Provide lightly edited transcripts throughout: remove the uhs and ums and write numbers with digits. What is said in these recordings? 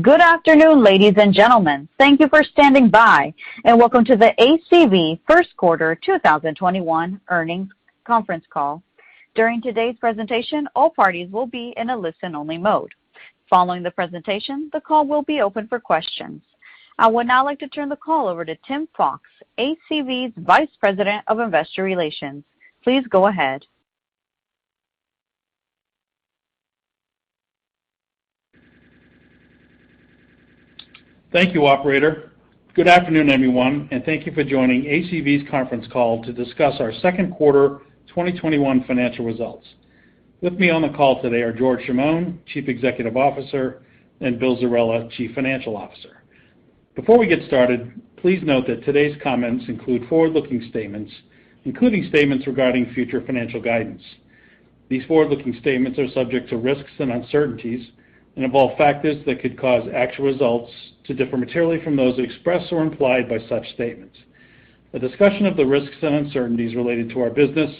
Good afternoon, ladies and gentlemen. Thank you for standing by, and welcome to the ACV First Quarter 2021 Earnings Conference Call. During today's presentation, all parties will be in a listen-only mode. Following the presentation, the call will be open for questions. I would now like to turn the call over to Tim Fox, ACV's Vice President of Investor Relations. Please go ahead. Thank you, operator. Good afternoon, everyone, and thank you for joining ACV's conference call to discuss our second quarter 2021 financial results. With me on the call today are George Chamoun, Chief Executive Officer, and Bill Zerella, Chief Financial Officer. Before we get started, please note that today's comments include forward-looking statements, including statements regarding future financial guidance. These forward-looking statements are subject to risks and uncertainties and involve factors that could cause actual results to differ materially from those expressed or implied by such statements. A discussion of the risks and uncertainties related to our business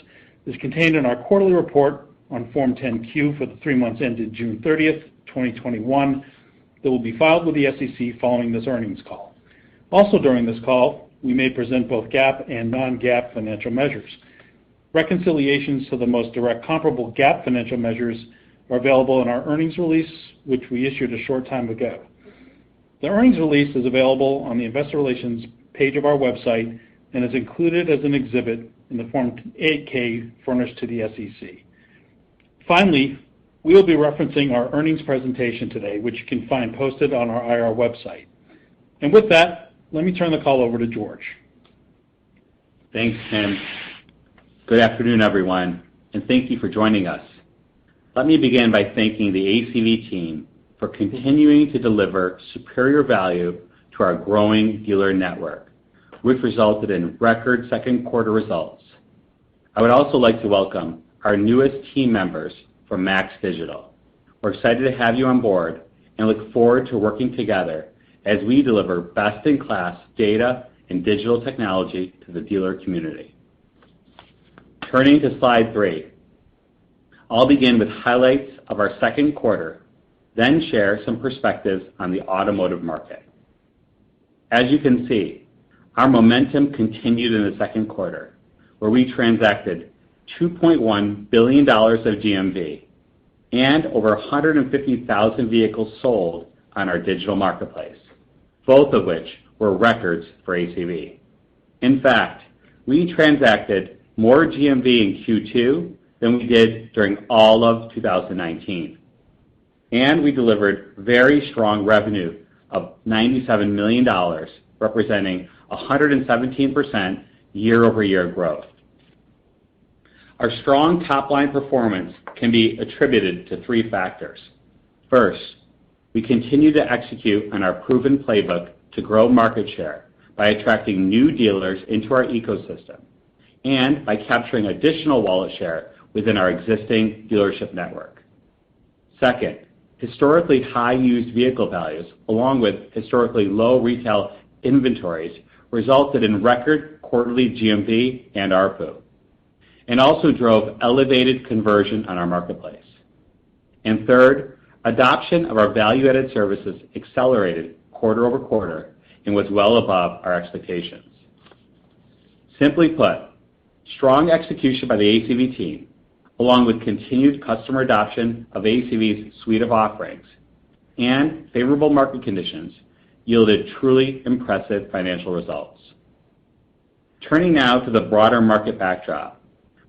is contained in our quarterly report on Form 10-Q for the 3 months ended June 30th, 2021, that will be filed with the SEC following this earnings call. Also during this call, we may present both GAAP and non-GAAP financial measures. Reconciliations to the most direct comparable GAAP financial measures are available in our earnings release, which we issued a short time ago. The earnings release is available on the Investor Relations page of our website and is included as an exhibit in the Form 8-K furnished to the SEC. Finally, we will be referencing our earnings presentation today, which you can find posted on our IR website. And with that, let me turn the call over to George. Thanks, Tim. Good afternoon, everyone, and thank you for joining us. Let me begin by thanking the ACV team for continuing to deliver superior value to our growing dealer network, which resulted in record second quarter results. I would also like to welcome our newest team members from Max Digital. We're excited to have you on board and look forward to working together as we deliver best-in-class data and digital technology to the dealer community. Turning to slide 3. I'll begin with highlights of our second quarter, then share some perspectives on the automotive market. As you can see, our momentum continued in the second quarter, where we transacted $2.1 billion of GMV and over 150,000 vehicles sold on our digital marketplace, both of which were records for ACV. In fact, we transacted more GMV in Q2 than we did during all of 2019. And we delivered very strong revenue of $97 million, representing 117% year-over-year growth. Our strong top-line performance can be attributed to 3 factors. First, we continue to execute on our proven playbook to grow market share by attracting new dealers into our ecosystem and by capturing additional wallet share within our existing dealership network. Second, historically high used vehicle values, along with historically low retail inventories, resulted in record quarterly GMV and ARPU, and also drove elevated conversion on our marketplace. And third, adoption of our value-added services accelerated quarter over quarter and was well above our expectations. Simply put, strong execution by the ACV team, along with continued customer adoption of ACV's suite of offerings and favorable market conditions, yielded truly impressive financial results. Turning now to the broader market backdrop,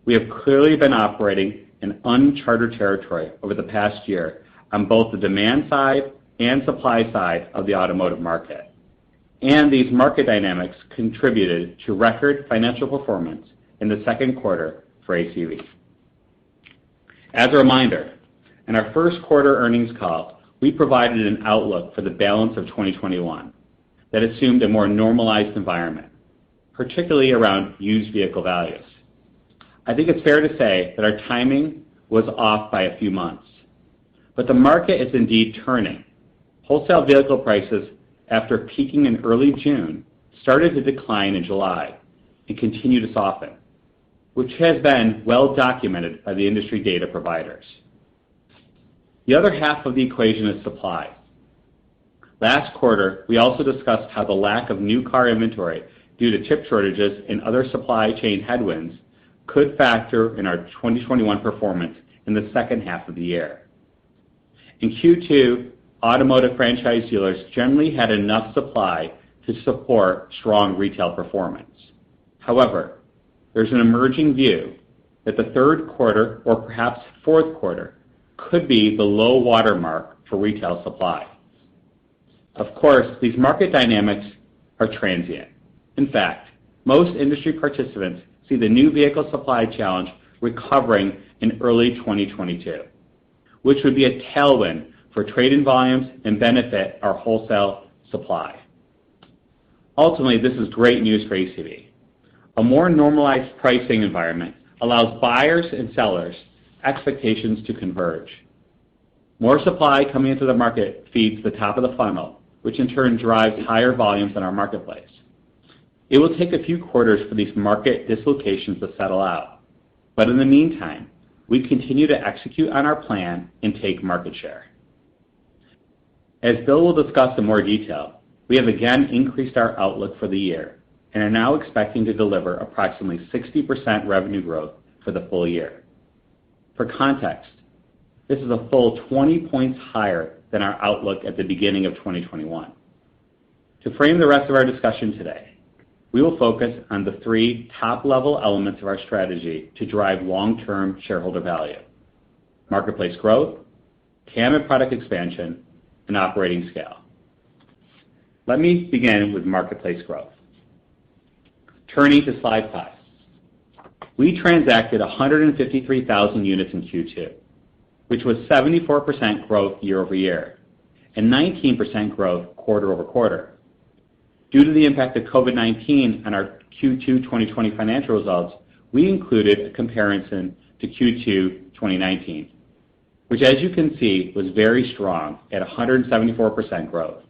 we have clearly been operating in uncharted territory over the past year on both the demand side and supply side of the automotive market. And these market dynamics contributed to record financial performance in the second quarter for ACV. As a reminder, in our first quarter earnings call, we provided an outlook for the balance of 2021 that assumed a more normalized environment, particularly around used vehicle values. I think it's fair to say that our timing was off by a few months, but the market is indeed turning. Wholesale vehicle prices, after peaking in early June, started to decline in July and continue to soften, which has been well documented by the industry data providers. The other half of the equation is supply. Last quarter, we also discussed how the lack of new car inventory due to chip shortages and other supply chain headwinds could factor in our 2021 performance in the second half of the year. In Q2, automotive franchise dealers generally had enough supply to support strong retail performance. However, there's an emerging view that the third quarter or perhaps fourth quarter could be the low water mark for retail supply. Of course, these market dynamics are transient. In fact, most industry participants see the new vehicle supply challenge recovering in early 2022, which would be a tailwind for trade-in volumes and benefit our wholesale supply. Ultimately, this is great news for ACV. A more normalized pricing environment allows buyers and sellers expectations to converge. More supply coming into the market feeds the top of the funnel, which in turn drives higher volumes in our marketplace. It will take a few quarters for these market dislocations to settle out, but in the meantime, we continue to execute on our plan and take market share. As Bill will discuss in more detail, we have again increased our outlook for the year and are now expecting to deliver approximately 60% revenue growth for the full year. For context, this is a full 20 points higher than our outlook at the beginning of 2021. To frame the rest of our discussion today, we will focus on the three top-level elements of our strategy to drive long-term shareholder value: marketplace growth, TAM and product expansion, and operating scale. Let me begin with marketplace growth. Turning to slide 5. We transacted 153,000 units in Q2, which was 74% growth year-over-year and 19% growth quarter-over-quarter. Due to the impact of COVID-19 on our Q2 2020 financial results, we included a comparison to Q2 2019, which, as you can see, was very strong at 174% growth.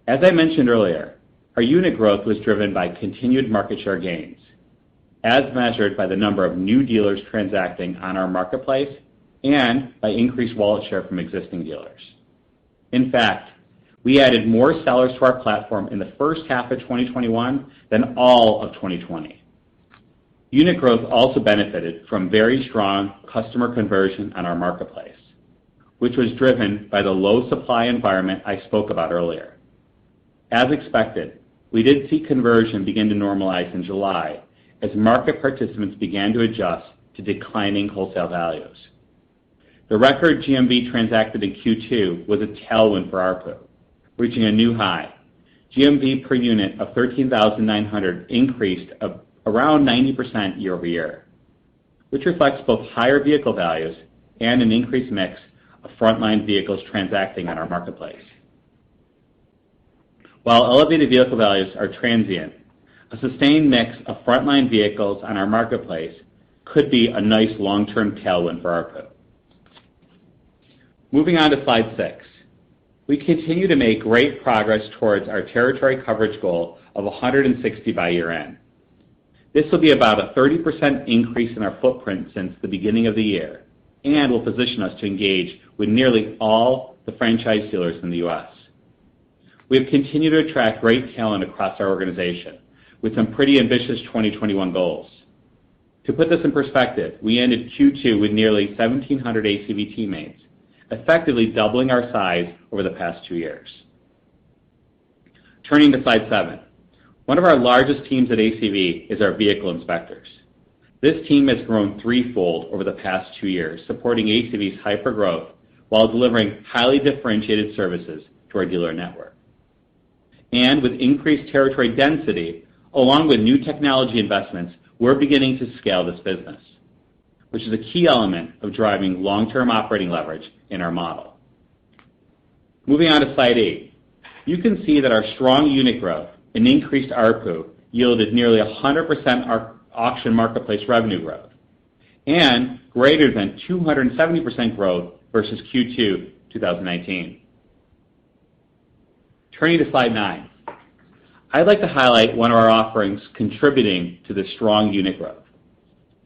As I mentioned earlier, our unit growth was driven by continued market share gains, as measured by the number of new dealers transacting on our marketplace and by increased wallet share from existing dealers. In fact, we added more sellers to our platform in the first half of 2021 than all of 2020. Unit growth also benefited from very strong customer conversion on our marketplace, which was driven by the low supply environment I spoke about earlier. As expected, we did see conversion begin to normalize in July as market participants began to adjust to declining wholesale values. The record GMV transacted in Q2 was a tailwind for ARPU, reaching a new high. GMV per unit of $13,900 increased around 90% year-over-year, which reflects both higher vehicle values and an increased mix of frontline vehicles transacting on our marketplace. While elevated vehicle values are transient, a sustained mix of frontline vehicles on our marketplace could be a nice long-term tailwind for ARPU. Moving on to slide 6. We continue to make great progress towards our territory coverage goal of 160 by year-end. This will be about a 30% increase in our footprint since the beginning of the year and will position us to engage with nearly all the franchise dealers in the U.S. We have continued to attract great talent across our organization with some pretty ambitious 2021 goals. To put this in perspective, we ended Q2 with nearly 1,700 ACV teammates, effectively doubling our size over the past 2 years. Turning to slide 7. One of our largest teams at ACV is our vehicle inspectors. This team has grown threefold over the past 2 years, supporting ACV's hypergrowth while delivering highly differentiated services to our dealer network. And with increased territory density, along with new technology investments, we're beginning to scale this business, which is a key element of driving long-term operating leverage in our model. Moving on to slide 8. You can see that our strong unit growth and increased ARPU yielded nearly 100% our auction marketplace revenue growth and greater than 270% growth versus Q2 2019. Turning to slide 9. I'd like to highlight one of our offerings contributing to this strong unit growth,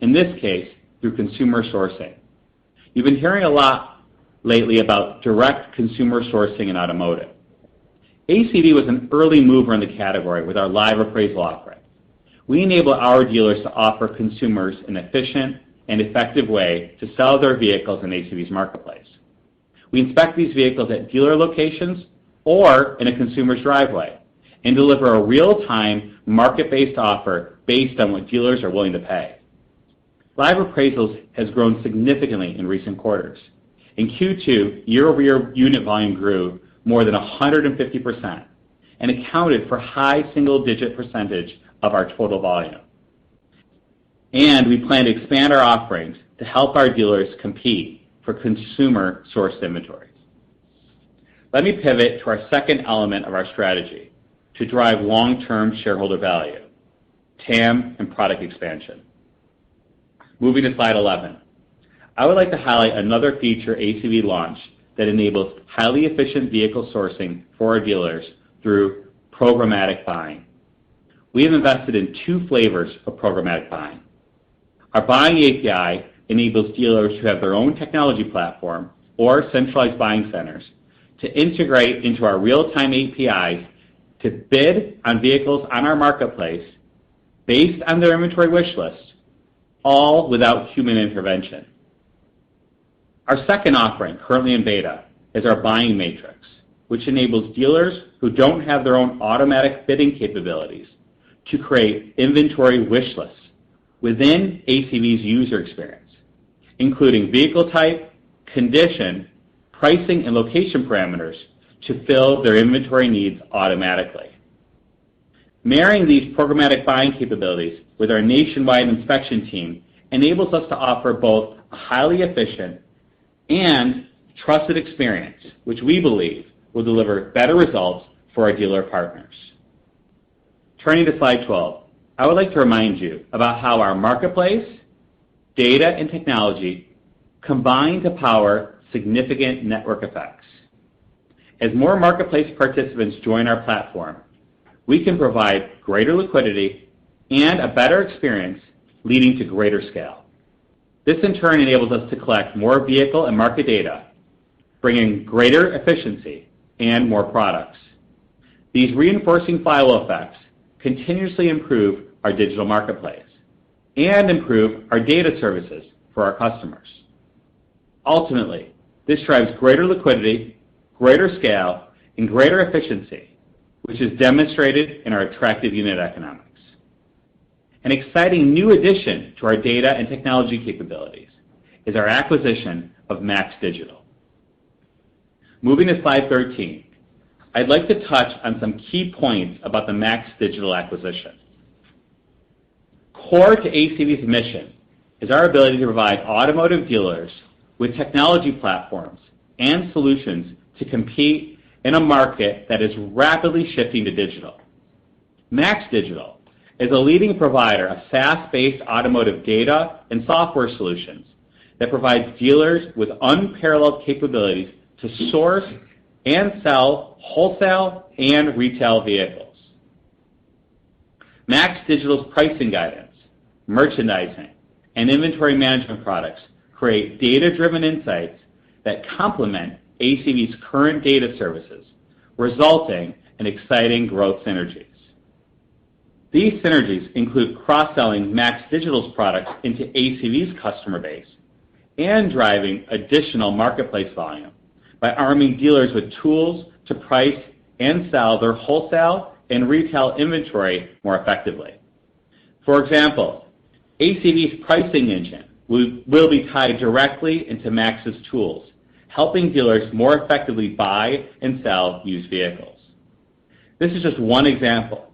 in this case, through consumer sourcing. You've been hearing a lot lately about direct consumer sourcing in automotive. ACV was an early mover in the category with our live appraisal offering. We enable our dealers to offer consumers an efficient and effective way to sell their vehicles in ACV's marketplace. We inspect these vehicles at dealer locations or in a consumer's driveway and deliver a real-time, market-based offer based on what dealers are willing to pay. Live appraisals has grown significantly in recent quarters. In Q2, year-over-year unit volume grew more than 150% and accounted for high single-digit percentage of our total volume. And we plan to expand our offerings to help our dealers compete for consumer-sourced inventory. Let me pivot to our second element of our strategy to drive long-term shareholder value, TAM and product expansion. Moving to slide 11. I would like to highlight another feature ACV launched that enables highly efficient vehicle sourcing for our dealers through programmatic buying. We have invested in two flavors of programmatic buying. Our buying API enables dealers who have their own technology platform or centralized buying centers to integrate into our real-time APIs to bid on vehicles on our marketplace based on their inventory wish list, all without human intervention. Our second offering, currently in beta, is our buying matrix, which enables dealers who don't have their own automatic bidding capabilities to create inventory wish lists within ACV's user experience, including vehicle type, condition, pricing, and location parameters to fill their inventory needs automatically. Marrying these programmatic buying capabilities with our nationwide inspection team enables us to offer both a highly efficient and trusted experience, which we believe will deliver better results for our dealer partners. Turning to slide 12, I would like to remind you about how our marketplace, data, and technology combine to power significant network effects. As more marketplace participants join our platform, we can provide greater liquidity and a better experience, leading to greater scale. This in turn enables us to collect more vehicle and market data, bringing greater efficiency and more products. These reinforcing flywheel effects continuously improve our digital marketplace and improve our data services for our customers. Ultimately, this drives greater liquidity, greater scale, and greater efficiency, which is demonstrated in our attractive unit economics. An exciting new addition to our data and technology capabilities is our acquisition of Max Digital. Moving to slide 13, I'd like to touch on some key points about the Max Digital acquisition. Core to ACV's mission is our ability to provide automotive dealers with technology platforms and solutions to compete in a market that is rapidly shifting to digital. Max Digital is a leading provider of SaaS-based automotive data and software solutions that provides dealers with unparalleled capabilities to source and sell wholesale and retail vehicles. Max Digital's pricing guidance, merchandising, and inventory management products create data-driven insights that complement ACV's current data services, resulting in exciting growth synergies. These synergies include cross-selling Max Digital's products into ACV's customer base and driving additional marketplace volume by arming dealers with tools to price and sell their wholesale and retail inventory more effectively. For example, ACV's pricing engine will be tied directly into Max's tools, helping dealers more effectively buy and sell used vehicles. This is just one example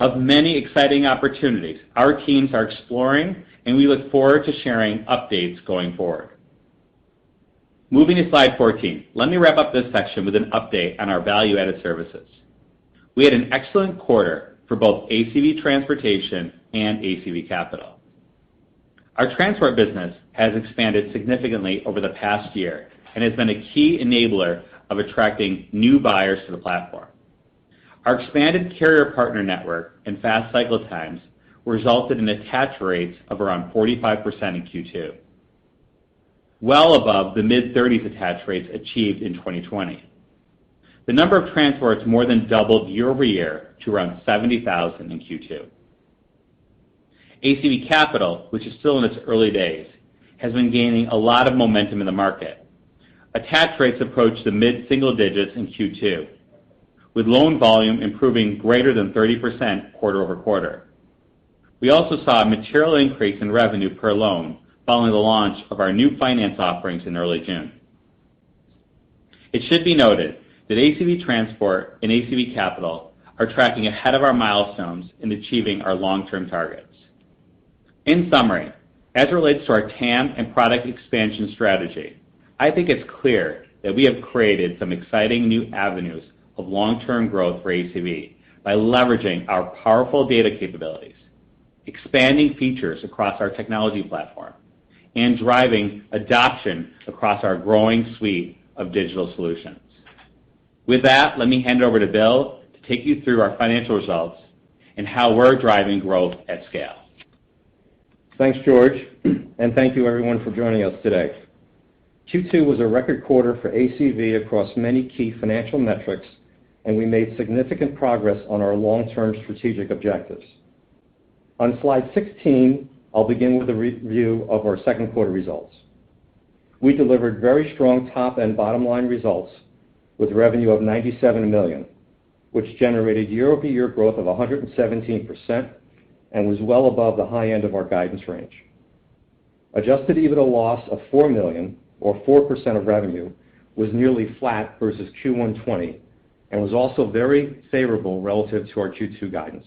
of many exciting opportunities our teams are exploring, and we look forward to sharing updates going forward. Moving to slide 14, let me wrap up this section with an update on our value-added services. We had an excellent quarter for both ACV Transportation and ACV Capital. Our transport business has expanded significantly over the past year and has been a key enabler of attracting new buyers to the platform. Our expanded carrier partner network and fast cycle times resulted in attach rates of around 45% in Q2. well above the mid-30s attach rates achieved in 2020. The number of transports more than doubled year over year to around 70,000 in Q2. ACV Capital, which is still in its early days, has been gaining a lot of momentum in the market. Attach rates approached the mid-single digits in Q2, with loan volume improving greater than 30% quarter over quarter. We also saw a material increase in revenue per loan following the launch of our new finance offerings in early June. It should be noted that ACV Transport and ACV Capital are tracking ahead of our milestones in achieving our long-term targets. In summary, as it relates to our TAM and product expansion strategy, I think it's clear that we have created some exciting new avenues of long-term growth for ACV by leveraging our powerful data capabilities, expanding features across our technology platform, and driving adoption across our growing suite of digital solutions. With that, let me hand it over to Bill to take you through our financial results and how we're driving growth at scale. Thanks, George, and thank you everyone for joining us today. Q2 was a record quarter for ACV across many key financial metrics, and we made significant progress on our long-term strategic objectives. On slide 16, I'll begin with a review of our second quarter results. We delivered very strong top and bottom line results with revenue of $97 million, which generated year-over-year growth of 117% and was well above the high end of our guidance range. Adjusted EBITDA loss of $4 million, or 4% of revenue, was nearly flat versus Q1 20 and was also very favorable relative to our Q2 guidance.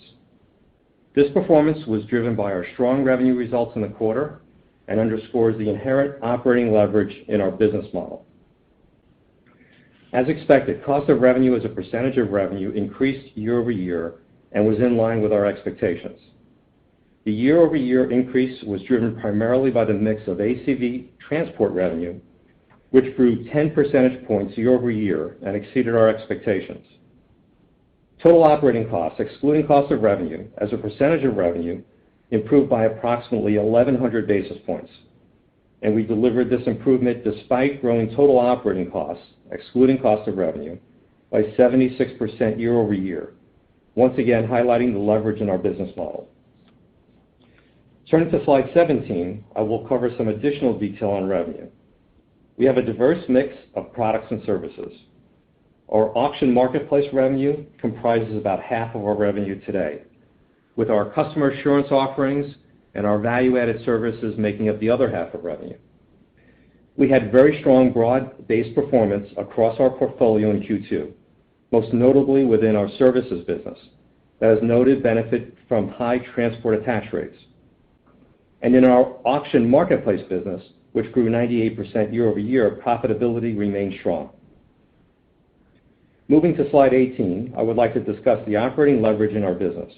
This performance was driven by our strong revenue results in the quarter and underscores the inherent operating leverage in our business model. As expected, cost of revenue as a percentage of revenue increased year over year and was in line with our expectations. The year-over-year increase was driven primarily by the mix of ACV Transport revenue, which grew 10 percentage points year over year and exceeded our expectations. Total operating costs, excluding cost of revenue, as a percentage of revenue, improved by approximately 1,100 basis points, and we delivered this improvement despite growing total operating costs, excluding cost of revenue, by 76% year over year, once again highlighting the leverage in our business model. Turning to slide 17, I will cover some additional detail on revenue. We have a diverse mix of products and services. Our auction marketplace revenue comprises about half of our revenue today, with our customer assurance offerings and our value-added services making up the other half of revenue. We had very strong broad-based performance across our portfolio in Q2, most notably within our services business, that has noted benefit from high transport attach rates. And in our auction marketplace business, which grew 98% year over year, profitability remained strong. Moving to slide 18, I would like to discuss the operating leverage in our business.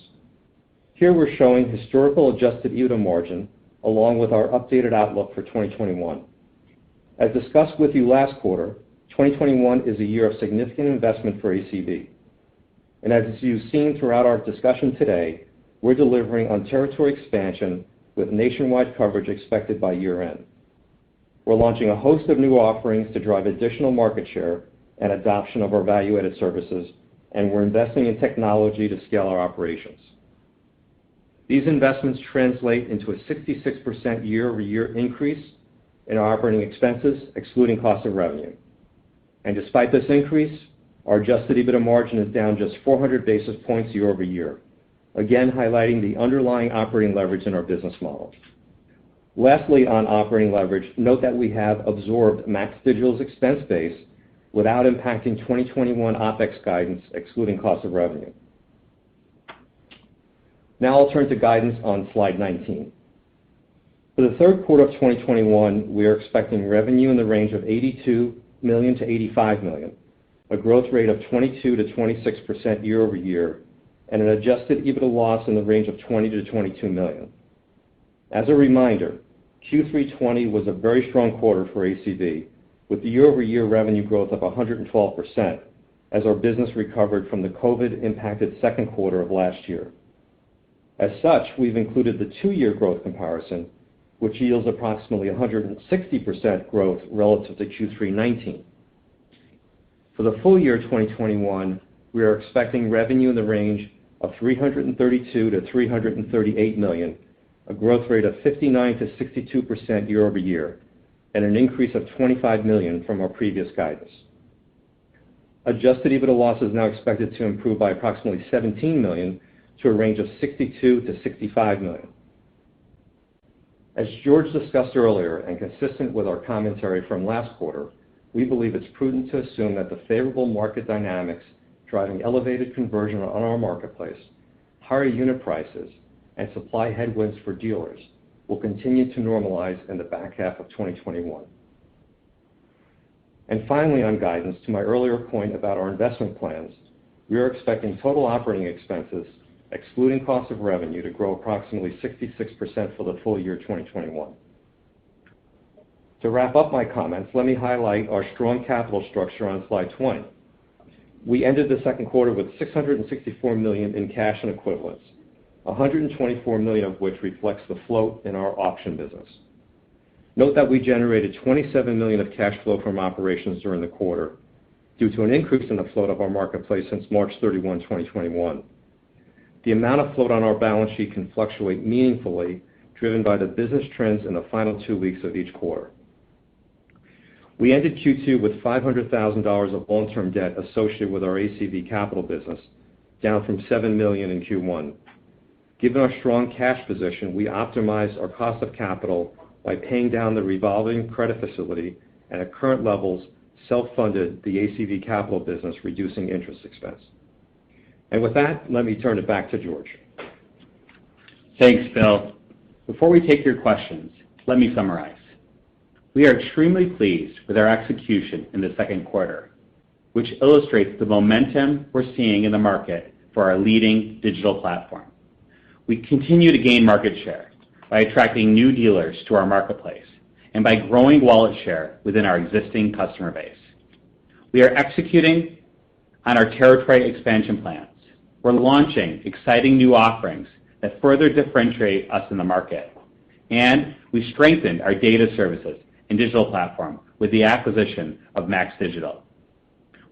Here we're showing historical adjusted EBITDA margin along with our updated outlook for 2021. As discussed with you last quarter, 2021 is a year of significant investment for ACV. And as you've seen throughout our discussion today, we're delivering on territory expansion with nationwide coverage expected by year end. We're launching a host of new offerings to drive additional market share and adoption of our value-added services, and we're investing in technology to scale our operations. These investments translate into a 66% year-over-year increase in our operating expenses, excluding cost of revenue. And despite this increase, our adjusted EBITDA margin is down just 400 basis points year over year, again highlighting the underlying operating leverage in our business model. Lastly, on operating leverage, note that we have absorbed Max Digital's expense base without impacting 2021 OpEx guidance, excluding cost of revenue. Now I'll turn to guidance on slide 19. For the third quarter of 2021, we are expecting revenue in the range of $82 million to $85 million, a growth rate of 22 to 26% year over year, and an adjusted EBITDA loss in the range of $20 to $22 million. As a reminder, Q3 20 was a very strong quarter for ACV, with the year-over-year revenue growth of 112%, as our business recovered from the COVID-impacted second quarter of last year. As such, we've included the two-year growth comparison, which yields approximately 160% growth relative to Q3 19. For the full year 2021, we are expecting revenue in the range of $332 to $338 million, a growth rate of 59 to 62% year over year, and an increase of $25 million from our previous guidance. Adjusted EBITDA loss is now expected to improve by approximately $17 million to a range of $62 to $65 million. As George discussed earlier, and consistent with our commentary from last quarter, we believe it's prudent to assume that the favorable market dynamics driving elevated conversion on our marketplace, higher unit prices, and supply headwinds for dealers will continue to normalize in the back half of 2021. And finally, on guidance, to my earlier point about our investment plans, we are expecting total operating expenses, excluding cost of revenue, to grow approximately 66% for the full year 2021. To wrap up my comments, let me highlight our strong capital structure on slide 20. We ended the second quarter with $664 million in cash and equivalents, $124 million of which reflects the float in our auction business. Note that we generated $27 million of cash flow from operations during the quarter due to an increase in the float of our marketplace since March 31, 2021. The amount of float on our balance sheet can fluctuate meaningfully, driven by the business trends in the final 2 weeks of each quarter. We ended Q2 with $500,000 of long-term debt associated with our ACV Capital business, down from $7 million in Q1. Given our strong cash position, we optimized our cost of capital by paying down the revolving credit facility, and at current levels, self-funded the ACV Capital business, reducing interest expense. And with that, let me turn it back to George. Thanks, Bill. Before we take your questions, let me summarize. We are extremely pleased with our execution in the second quarter, which illustrates the momentum we're seeing in the market for our leading digital platform. We continue to gain market share by attracting new dealers to our marketplace and by growing wallet share within our existing customer base. We are executing on our territory expansion plans. We're launching exciting new offerings that further differentiate us in the market. And we strengthened our data services and digital platform with the acquisition of Max Digital.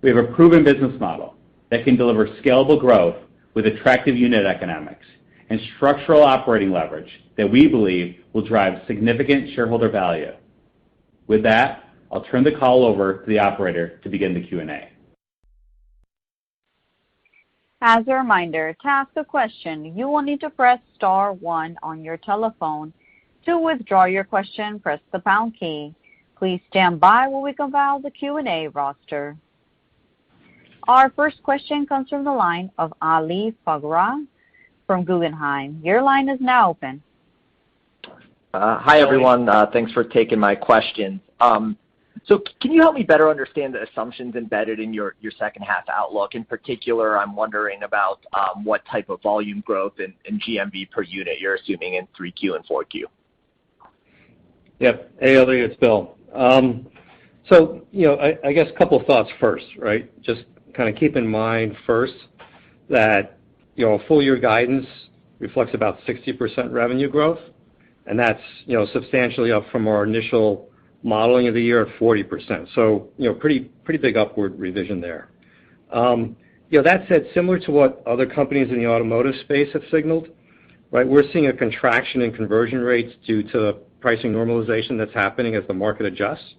We have a proven business model that can deliver scalable growth with attractive unit economics and structural operating leverage that we believe will drive significant shareholder value. With that, I'll turn the call over to the operator to begin the Q&A. As a reminder, to ask a question, you will need to press star 1 on your telephone. To withdraw your question, press the pound key. Please stand by while we compile the Q&A roster. Our first question comes from the line of Ali Faghri from Guggenheim. Your line is now open. Hi, everyone. Thanks for taking my questions. So can you help me better understand the assumptions embedded in your second half outlook? In particular, I'm wondering about what type of volume growth and GMV per unit you're assuming in 3Q and 4Q. Yep. Hey, Ali, it's Bill. So, I guess a couple of thoughts first, right? Just kind of keep in mind first that, full year guidance reflects about 60% revenue growth, and that's, substantially up from our initial modeling of the year at 40%. So, pretty big upward revision there. That said, similar to what other companies in the automotive space have signaled, right, we're seeing a contraction in conversion rates due to pricing normalization that's happening as the market adjusts,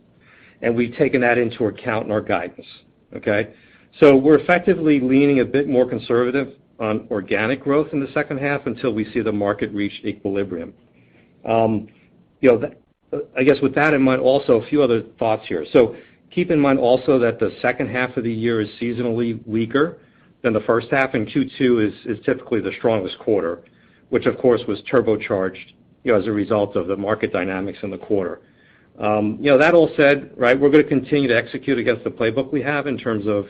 and we've taken that into account in our guidance, okay? So we're effectively leaning a bit more conservative on organic growth in the second half until we see the market reach equilibrium. I guess with that in mind, also a few other thoughts here. So keep in mind also that the second half of the year is seasonally weaker than the first half, and Q2 is typically the strongest quarter, which of course was turbocharged as a result of the market dynamics in the quarter. That all said, right, we're going to continue to execute against the playbook we have in terms of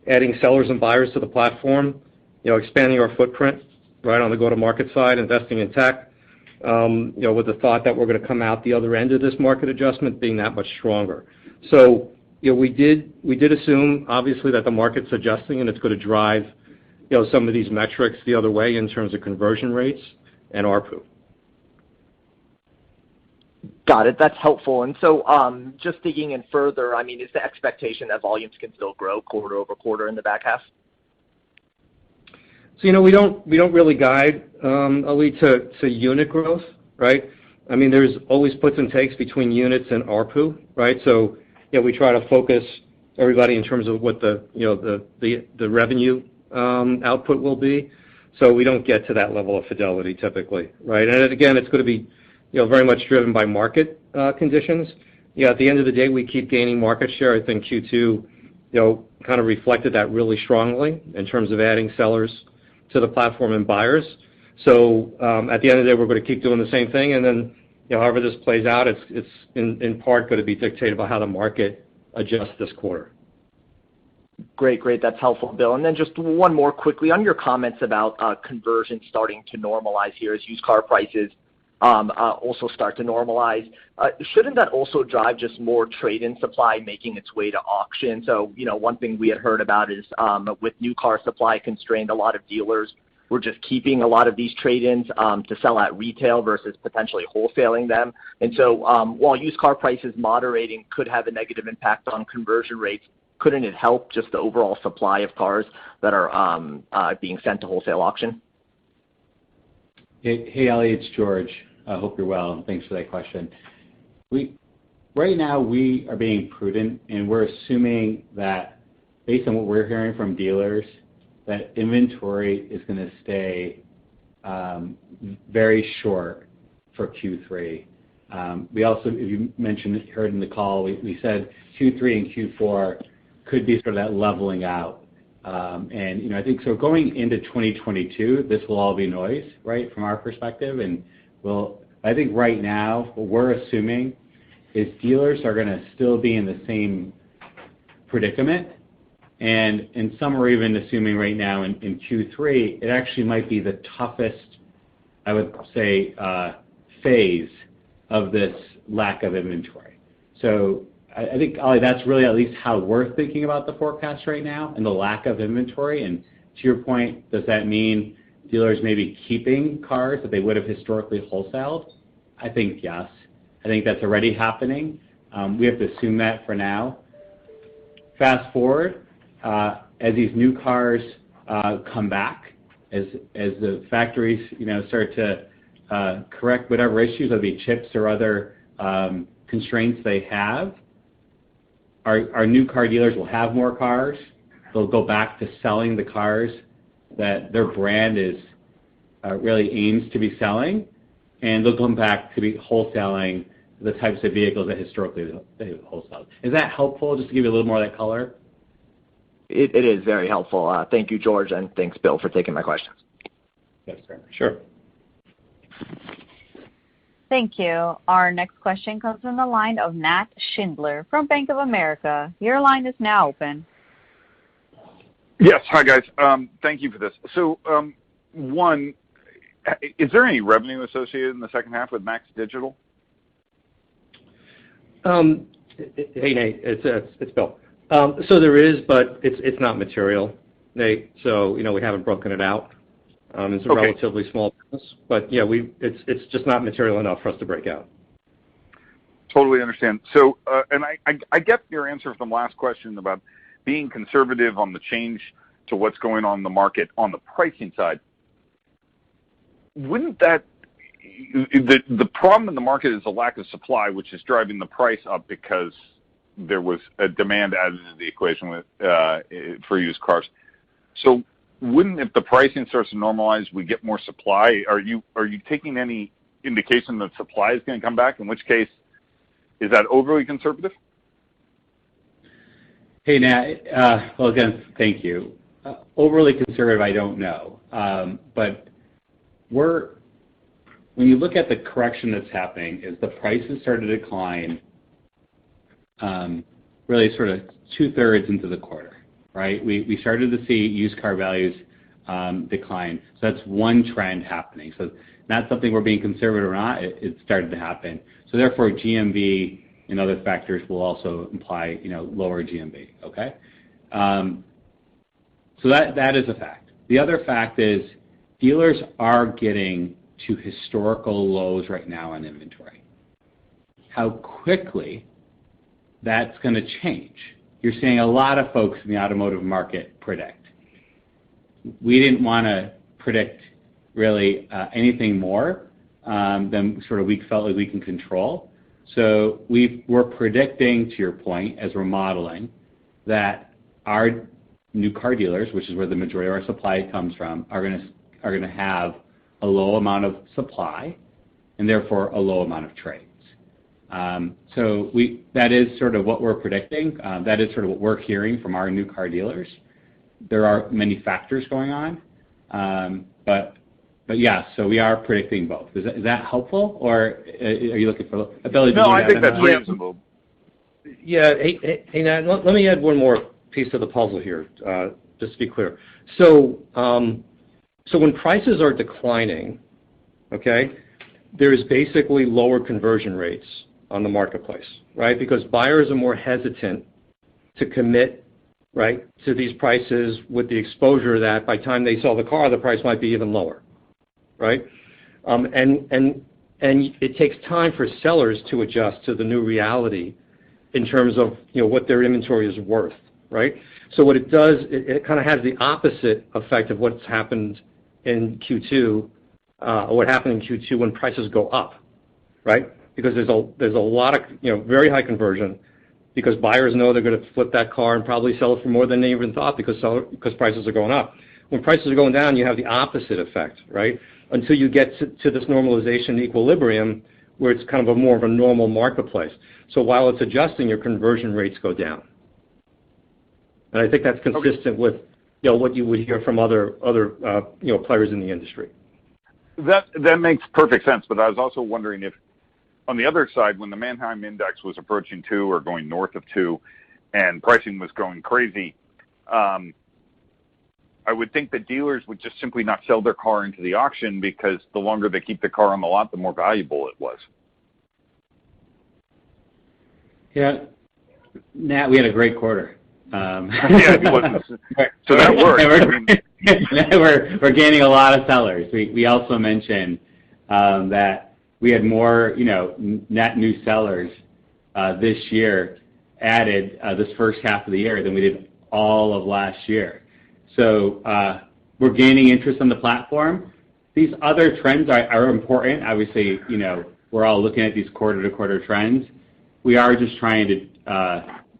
adding sellers and buyers to the platform, expanding our footprint right on the go-to-market side, investing in tech, with the thought that we're going to come out the other end of this market adjustment being that much stronger. So, we did assume obviously that the market's adjusting and it's going to drive, some of these metrics the other way in terms of conversion rates and ARPU. Got it. That's helpful. And so just digging in further, I mean, is the expectation that volumes can still grow quarter over quarter in the back half? So, we don't really guide, Ali, to unit growth, right? I mean, there's always puts and takes between units and ARPU, right? So, we try to focus everybody in terms of what the revenue output will be. So we don't get to that level of fidelity typically, right? And again, it's going to be, very much driven by market conditions. At the end of the day, we keep gaining market share. I think Q2, kind of reflected that really strongly in terms of adding sellers to the platform and buyers. So at the end of the day, we're going to keep doing the same thing, and then, however this plays out, it's in part going to be dictated by how the market adjusts this quarter. Great. That's helpful, Bill. And then just one more quickly on your comments about conversion starting to normalize here as used car prices also start to normalize. Shouldn't that also drive just more trade-in supply making its way to auction? So, one thing we had heard about is with new car supply constrained, a lot of dealers were just keeping a lot of these trade-ins to sell at retail versus potentially wholesaling them. And so while used car prices moderating could have a negative impact on conversion rates, couldn't it help just the overall supply of cars that are being sent to wholesale auction? Hey, Ali, it's George. I hope you're well, and thanks for that question. Right now, we are being prudent, and we're assuming that, based on what we're hearing from dealers, that inventory is going to stay very short for Q3. We also, if you heard in the call, we said Q3 and Q4 could be sort of that leveling out. And I think so going into 2022, this will all be noise, right, from our perspective. And I think right now, what we're assuming is dealers are going to still be in the same predicament. And some are even assuming right now in Q3, it actually might be the toughest, I would say, phase of this lack of inventory. So I think, Ali, that's really at least how we're thinking about the forecast right now and the lack of inventory. And to your point, does that mean dealers may be keeping cars that they would have historically wholesaled? I think yes. I think that's already happening. We have to assume that for now. Fast forward, as these new cars come back, as the factories start to correct whatever issues, whether it be chips or other constraints they have, our new car dealers will have more cars. They'll go back to selling the cars that their brand is really aims to be selling, and they'll come back to be wholesaling the types of vehicles that historically they wholesaled. Is that helpful, just to give you a little more of that color? It is very helpful. Thank you, George, and thanks, Bill, for taking my questions. Yes, sir. Sure. Thank you. Our next question comes from the line of Nat Schindler from Bank of America. Your line is now open. Yes. Hi, guys. Thank you for this. So, one, is there any revenue associated in the second half with Max Digital? Hey, Nate. It's Bill. So there is, but it's not material, Nate. So, we haven't broken it out. It's a relatively small business, but yeah, it's just not material enough for us to break out. Totally understand. So, and I get your answer from the last question about being conservative on the change to what's going on in the market on the pricing side. Wouldn't that the problem in the market is the lack of supply, which is driving the price up because there was a demand added to the equation with for used cars. So wouldn't, if the pricing starts to normalize, we get more supply? Are you taking any indication that supply is going to come back? In which case, is that overly conservative? Hey, Nat. Well, again, thank you. Overly conservative, I don't know. But when you look at the correction that's happening, is the prices start to decline really sort of 2/3 into the quarter, right? We started to see used car values decline. So that's one trend happening. So not something we're being conservative or not. It started to happen. So therefore, GMV and other factors will also imply lower GMV. Okay. So that is a fact. The other fact is dealers are getting to historical lows right now on inventory. how quickly that's going to change. You're seeing a lot of folks in the automotive market predict. We didn't want to predict really anything more than sort of we felt like we can control. So we're predicting, to your point, as we're modeling, that our new car dealers, which is where the majority of our supply comes from, are going to have a low amount of supply and therefore a low amount of trades. So that is sort of what we're predicting. That is sort of what we're hearing from our new car dealers. There are many factors going on, but yeah, so we are predicting both. Is that helpful, or are you looking for ability to do that? No, I think that's reasonable. Yeah, hey Nat, let me add one more piece of the puzzle here, just to be clear. So when prices are declining, okay, there is basically lower conversion rates on the marketplace, right? Because buyers are more hesitant to commit, right, to these prices with the exposure that by the time they sell the car, the price might be even lower, right? And it takes time for sellers to adjust to the new reality in terms of what their inventory is worth, right? So what it does, it kind of has the opposite effect of what's happened in Q2, or what happened in Q2 when prices go up, right? Because there's a lot of very high conversion, because buyers know they're going to flip that car and probably sell it for more than they even thought because prices are going up. When prices are going down, you have the opposite effect, right? Until you get to this normalization equilibrium where it's kind of more of a normal marketplace. So while it's adjusting, your conversion rates go down. And I think that's consistent with what you would hear from other players in the industry. That makes perfect sense, but I was also wondering if, on the other side, when the Manheim Index was approaching 2 or going north of 2 and pricing was going crazy, I would think that dealers would just simply not sell their car into the auction because the longer they keep the car on the lot, the more valuable it was. Yeah, Nat, we had a great quarter. Yeah, it wasn't. So that worked. We're gaining a lot of sellers. We also mentioned that we had more, net new sellers this year added this first half of the year than we did all of last year. So we're gaining interest on the platform. These other trends are important. Obviously, we're all looking at these quarter-to-quarter trends. We are just trying to,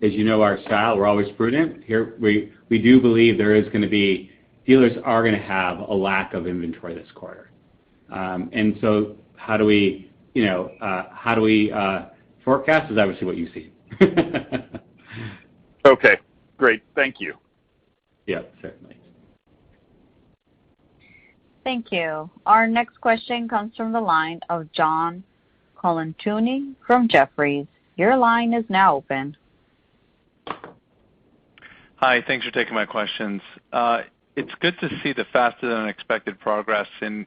as you know our style, we're always prudent. Here, we do believe dealers are going to have a lack of inventory this quarter. And so how do we forecast is obviously what you see. Okay, great. Thank you. Yeah, certainly. Thank you. Our next question comes from the line of John Colantuoni from Jefferies. Your line is now open. Hi, thanks for taking my questions. It's good to see the faster than expected progress in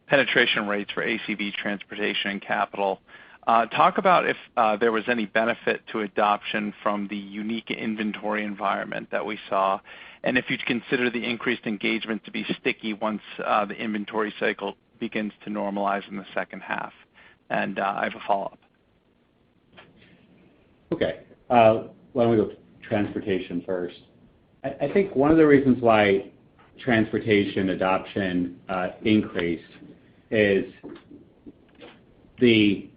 penetration rates for ACV, transportation, and capital. Talk about if there was any benefit to adoption from the unique inventory environment that we saw, and if you'd consider the increased engagement to be sticky once the inventory cycle begins to normalize in the second half. And I have a follow-up. Okay. Why don't we go transportation first? I think one of the reasons why transportation adoption increased is we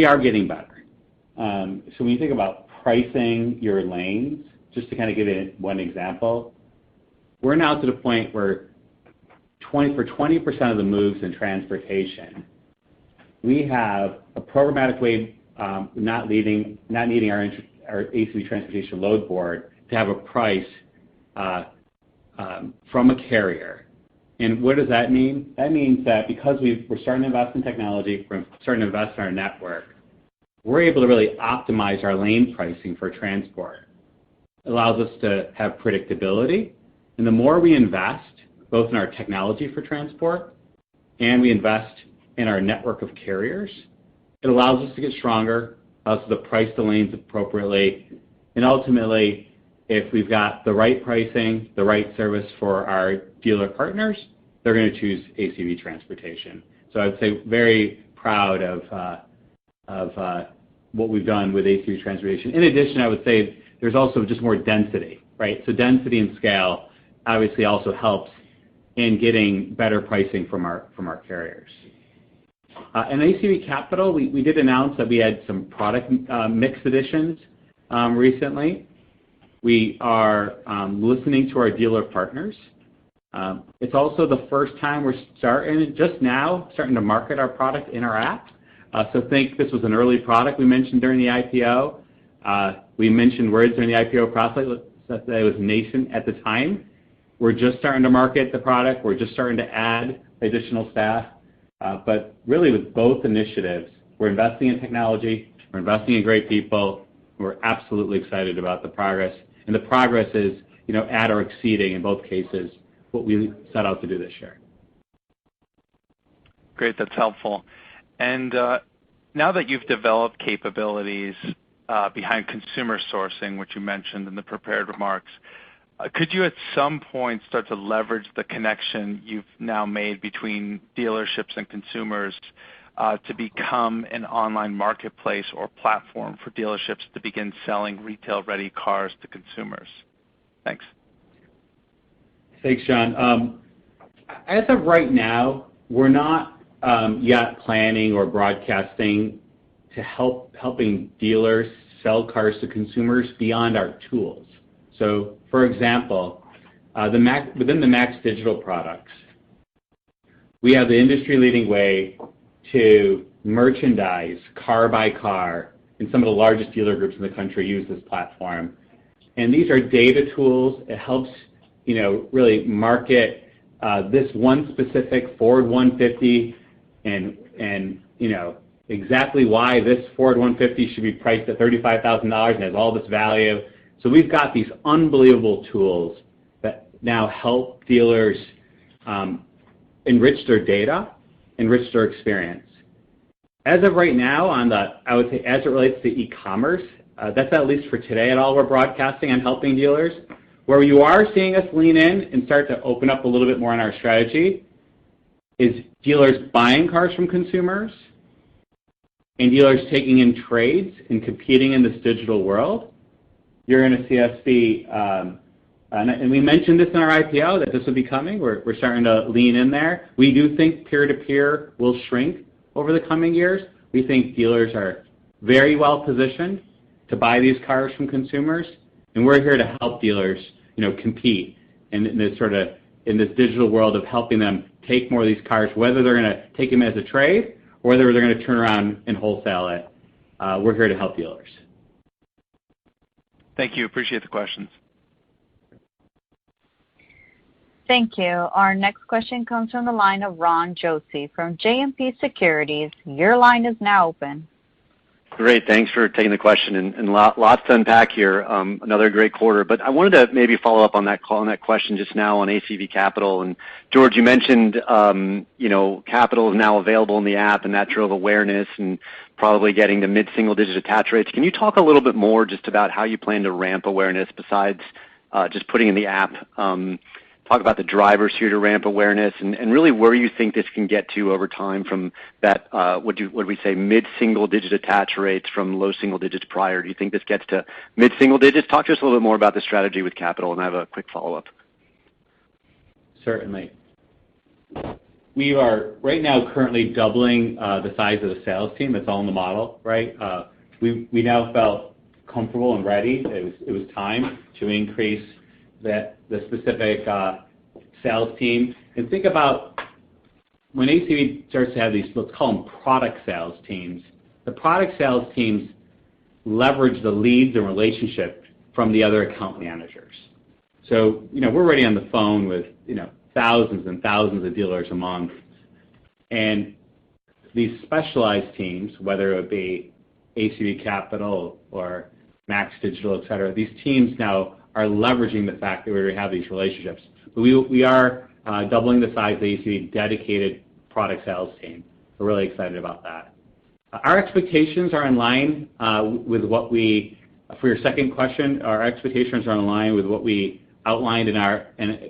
are getting better. So when you think about pricing your lanes, just to kind of give it one example, we're now to the point where for 20% of the moves in transportation, we have a programmatic way, not needing our ACV transportation load board to have a price from a carrier. And what does that mean? That means that because we're starting to invest in technology, we're starting to invest in our network, we're able to really optimize our lane pricing for transport. It allows us to have predictability. And the more we invest, both in our technology for transport and we invest in our network of carriers, it allows us to get stronger, allows us to price the lanes appropriately, and ultimately, if we've got the right pricing, the right service for our dealer partners, they're going to choose ACV transportation. So I'd say very proud of what we've done with ACV transportation. In addition, I would say there's also just more density, right? So density and scale obviously also helps in getting better pricing from our carriers. In ACV Capital, we did announce that we had some product mix additions recently. We are listening to our dealer partners. It's also the first time we're starting to market our product in our app. So think this was an early product we mentioned during the IPO. We mentioned words during the IPO process that it was nascent at the time. We're just starting to market the product. We're just starting to add additional staff. But really with both initiatives, we're investing in technology, we're investing in great people, we're absolutely excited about the progress. And the progress is, at or exceeding in both cases what we set out to do this year. Great, that's helpful. And now that you've developed capabilities behind consumer sourcing, which you mentioned in the prepared remarks, could you at some point start to leverage the connection you've now made between dealerships and consumers to become an online marketplace or platform for dealerships to begin selling retail-ready cars to consumers? Thanks. Thanks, John. As of right now, we're not yet planning or broadcasting to helping dealers sell cars to consumers beyond our tools. So, for example, within the Max Digital products, we have the industry-leading way to merchandise car by car, and some of the largest dealer groups in the country use this platform. And these are data tools. It helps, really market this one specific Ford 150 and exactly why this Ford 150 should be priced at $35,000 and has all this value. So we've got these unbelievable tools that now help dealers enrich their data, enrich their experience. As of right now, I would say as it relates to e-commerce, that's at least for today at all we're broadcasting on helping dealers. Where you are seeing us lean in and start to open up a little bit more on our strategy is dealers buying cars from consumers and dealers taking in trades and competing in this digital world. You're going to see us be, and we mentioned this in our IPO, that this would be coming. We're starting to lean in there. We do think peer-to-peer will shrink over the coming years. We think dealers are very well positioned to buy these cars from consumers, and we're here to help dealers, compete in this digital world of helping them take more of these cars, whether they're going to take them as a trade or whether they're going to turn around and wholesale it. We're here to help dealers. Thank you. Appreciate the questions. Thank you. Our next question comes from the line of Ron Josey from JMP Securities. Your line is now open. Great. Thanks for taking the question, and lots to unpack here. Another great quarter. But I wanted to maybe follow up on that question just now on ACV Capital. And George, you mentioned, capital is now available in the app, and that drove awareness and probably getting to mid-single-digit attach rates. Can you talk a little bit more just about how you plan to ramp awareness besides just putting in the app? Talk about the drivers here to ramp awareness and really where you think this can get to over time from that, what we say, mid-single-digit attach rates from low single digits prior. Do you think this gets to mid-single digits? Talk to us a little bit more about the strategy with capital, and I have a quick follow-up. Certainly. We are right now currently doubling the size of the sales team. That's all in the model, right? We now felt comfortable and ready. It was time to increase the specific sales team. And think about when ACV starts to have these, let's call them product sales teams. The product sales teams leverage the leads and relationship from the other account managers. So, we're already on the phone with, thousands and thousands of dealers a month. And these specialized teams, whether it be ACV Capital or Max Digital, et cetera, these teams now are leveraging the fact that we already have these relationships. But we are doubling the size of the ACV dedicated product sales team. We're really excited about that. Our expectations are in line with what for your second question, our expectations are in line with what we outlined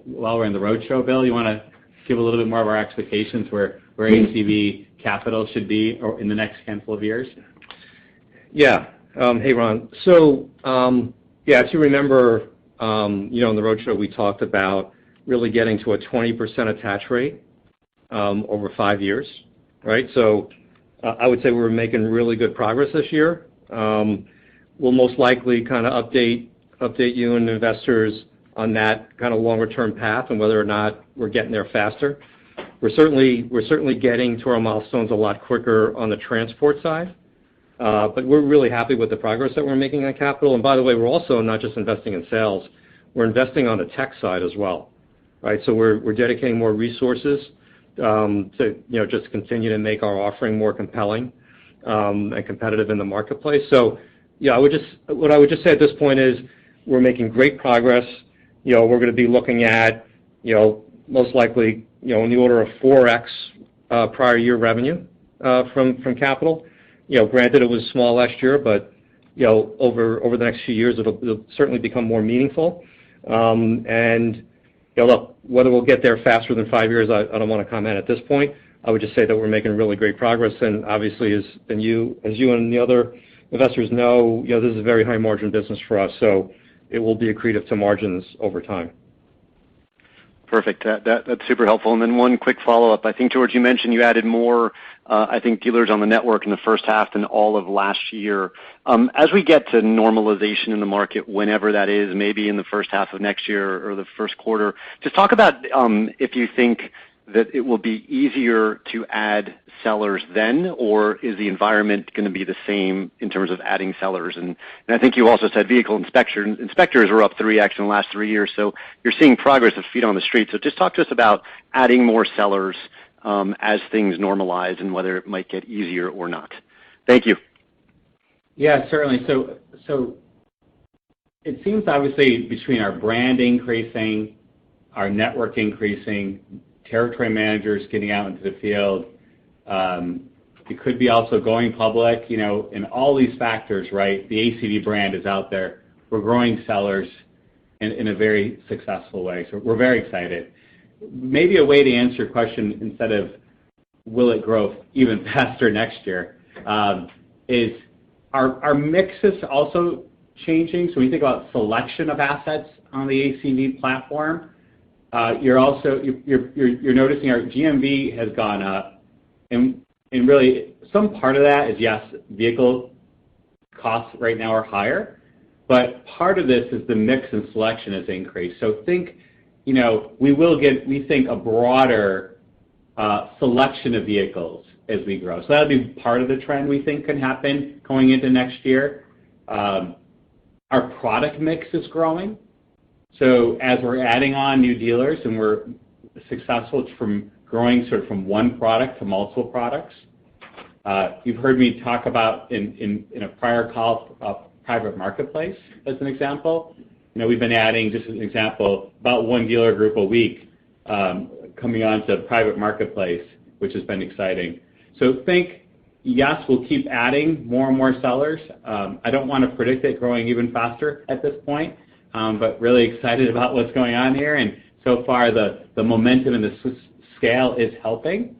while we're in the roadshow. Bill, you want to give a little bit more of our expectations where ACV Capital should be in the next handful of years? Yeah. Hey, Ron. So, if you remember, on the roadshow we talked about really getting to a 20% attach rate over 5 years, right? So I would say we're making really good progress this year. We'll most likely kind of update you and investors on that kind of longer-term path and whether or not we're getting there faster. We're certainly getting to our milestones a lot quicker on the transport side. But we're really happy with the progress that we're making on capital. And by the way, we're also not just investing in sales, we're investing on the tech side as well, right? So we're dedicating more resources to just continue to make our offering more compelling and competitive in the marketplace. So what I would just say at this point is we're making great progress. We're going to be looking at most likely in the order of 4x prior year revenue from capital. Granted, it was small last year, but over the next few years, it'll certainly become more meaningful. And look, whether we'll get there faster than 5 years, I don't want to comment at this point. I would just say that we're making really great progress, and obviously, as you and the other investors know, this is a very high margin business for us, so it will be accretive to margins over time. Perfect. That's super helpful. And then one quick follow-up. I think, George, you mentioned you added more, dealers on the network in the first half than all of last year. As we get to normalization in the market, whenever that is, maybe in the first half of next year or the first quarter, just talk about if you think that it will be easier to add sellers then, or is the environment going to be the same in terms of adding sellers? And I think you also said vehicle inspectors are up 3x in the last 3 years, so you're seeing progress of feet on the street. So just talk to us about adding more sellers as things normalize and whether it might get easier or not. Thank you. Yeah, certainly. So it seems obviously between our brand increasing, our network increasing, territory managers getting out into the field, it could be also going public, and all these factors, right? The ACV brand is out there. We're growing sellers in a very successful way, so we're very excited. Maybe a way to answer your question instead of will it grow even faster next year is our mix is also changing. So when you think about selection of assets on the ACV platform, you're noticing our GMV has gone up, and really some part of that is, yes, vehicle costs right now are higher, but part of this is the mix and selection has increased. So think, we will get, we think, a broader selection of vehicles as we grow. So that'll be part of the trend we think can happen going into next year. Our product mix is growing. So as we're adding on new dealers and we're successful from growing sort of from one product to multiple products. You've heard me talk about in a prior call private marketplace as an example. We've been adding, just as an example, about one dealer group a week coming on to private marketplace, which has been exciting. So think, yes, we'll keep adding more and more sellers. I don't want to predict it growing even faster at this point. But really excited about what's going on here, and so far the momentum and the scale is helping.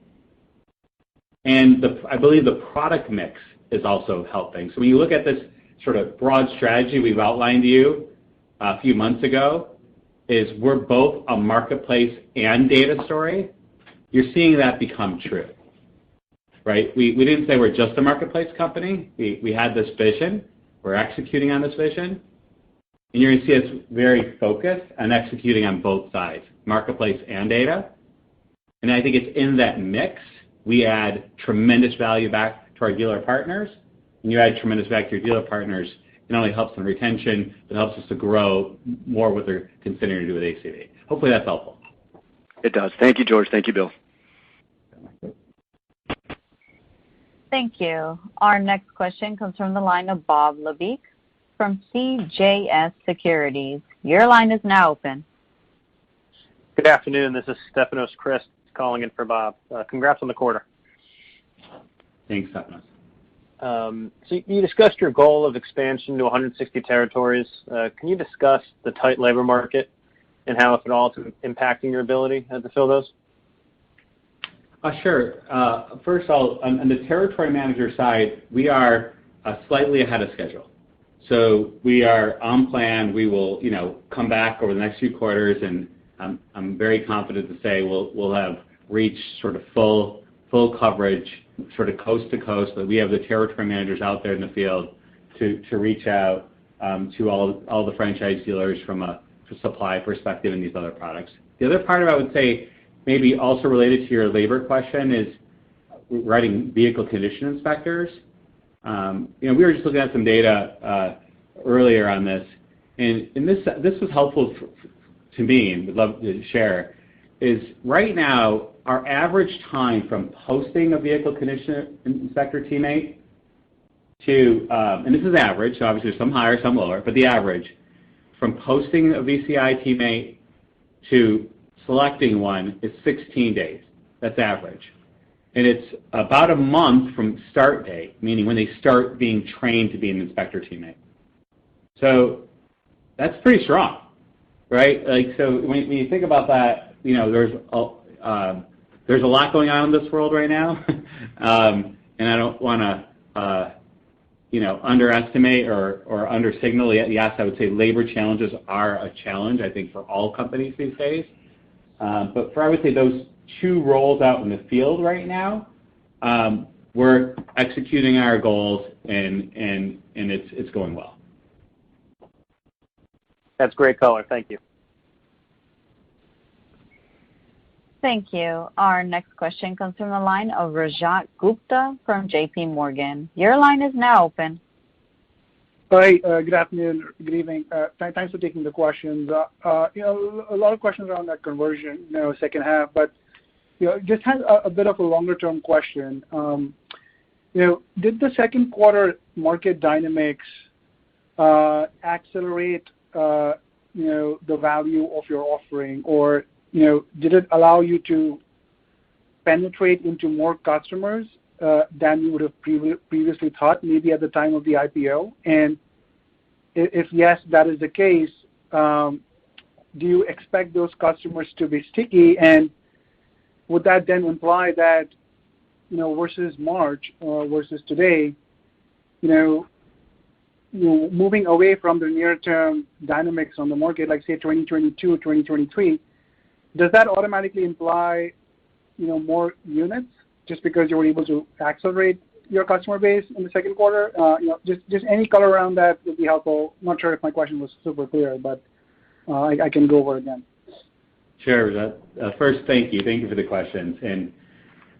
And I believe the product mix is also helping. So when you look at this sort of broad strategy we've outlined to you a few months ago, is we're both a marketplace and data story. You're seeing that become true, right? We didn't say we're just a marketplace company. We had this vision. We're executing on this vision. And you're going to see us very focused on executing on both sides, marketplace and data. And I think it's in that mix we add tremendous value back to our dealer partners. And you add tremendous value to your dealer partners, it not only helps in retention, but helps us to grow more what they're considering to do with ACV. Hopefully that's helpful. It does. Thank you, George. Thank you, Bill. Thank you. Our next question comes from the line of Bob Labick from CJS Securities. Your line is now open. Good afternoon. This is Stefanos Crist calling in for Bob. Congrats on the quarter. Thanks, Stefanos. So you discussed your goal of expansion to 160 territories. Can you discuss the tight labor market and how, if at all, it's impacting your ability to fill those? Sure. First of all, on the territory manager side, we are slightly ahead of schedule. So we are on plan. We will, come back over the next few quarters, and I'm very confident to say we'll have reached sort of full coverage, sort of coast to coast. That we have the territory managers out there in the field to reach out to all the franchise dealers from a supply perspective in these other products. The other part of it, I would say, maybe also related to your labor question, is writing vehicle condition inspectors. We were just looking at some data earlier on this, and this was helpful to me, and would love to share. Is right now our average time from posting a vehicle condition inspector teammate to, and this is average, so obviously some higher, some lower, but the average from posting a VCI teammate to selecting one is 16 days. That's average. And it's about a month from start date, meaning when they start being trained to be an inspector teammate. So that's pretty strong, right? So when you think about that, there's a lot going on in this world right now, and I don't want to, underestimate or undersignal. Yes, I would say labor challenges are a challenge, I think, for all companies these days. But I would say those two roles out in the field right now, we're executing our goals, and it's going well. That's great color. Thank you. Thank you. Our next question comes from the line of Rajat Gupta from J.P. Morgan. Your line is now open. Hi, good afternoon, good evening. Thanks for taking the questions. A lot of questions around that conversion, second half, but just had a bit of a longer-term question. Did the second quarter market dynamics accelerate, the value of your offering, or did it allow you to penetrate into more customers than you would have previously thought, maybe at the time of the IPO? And if yes, that is the case, do you expect those customers to be sticky? And would that then imply that, versus March or versus today, moving away from the near-term dynamics on the market, like say 2022, 2023, does that automatically imply, more units just because you were able to accelerate your customer base in the second quarter? Just any color around that would be helpful. Not sure if my question was super clear, but I can go over it again. Sure. First, thank you. Thank you for the questions. And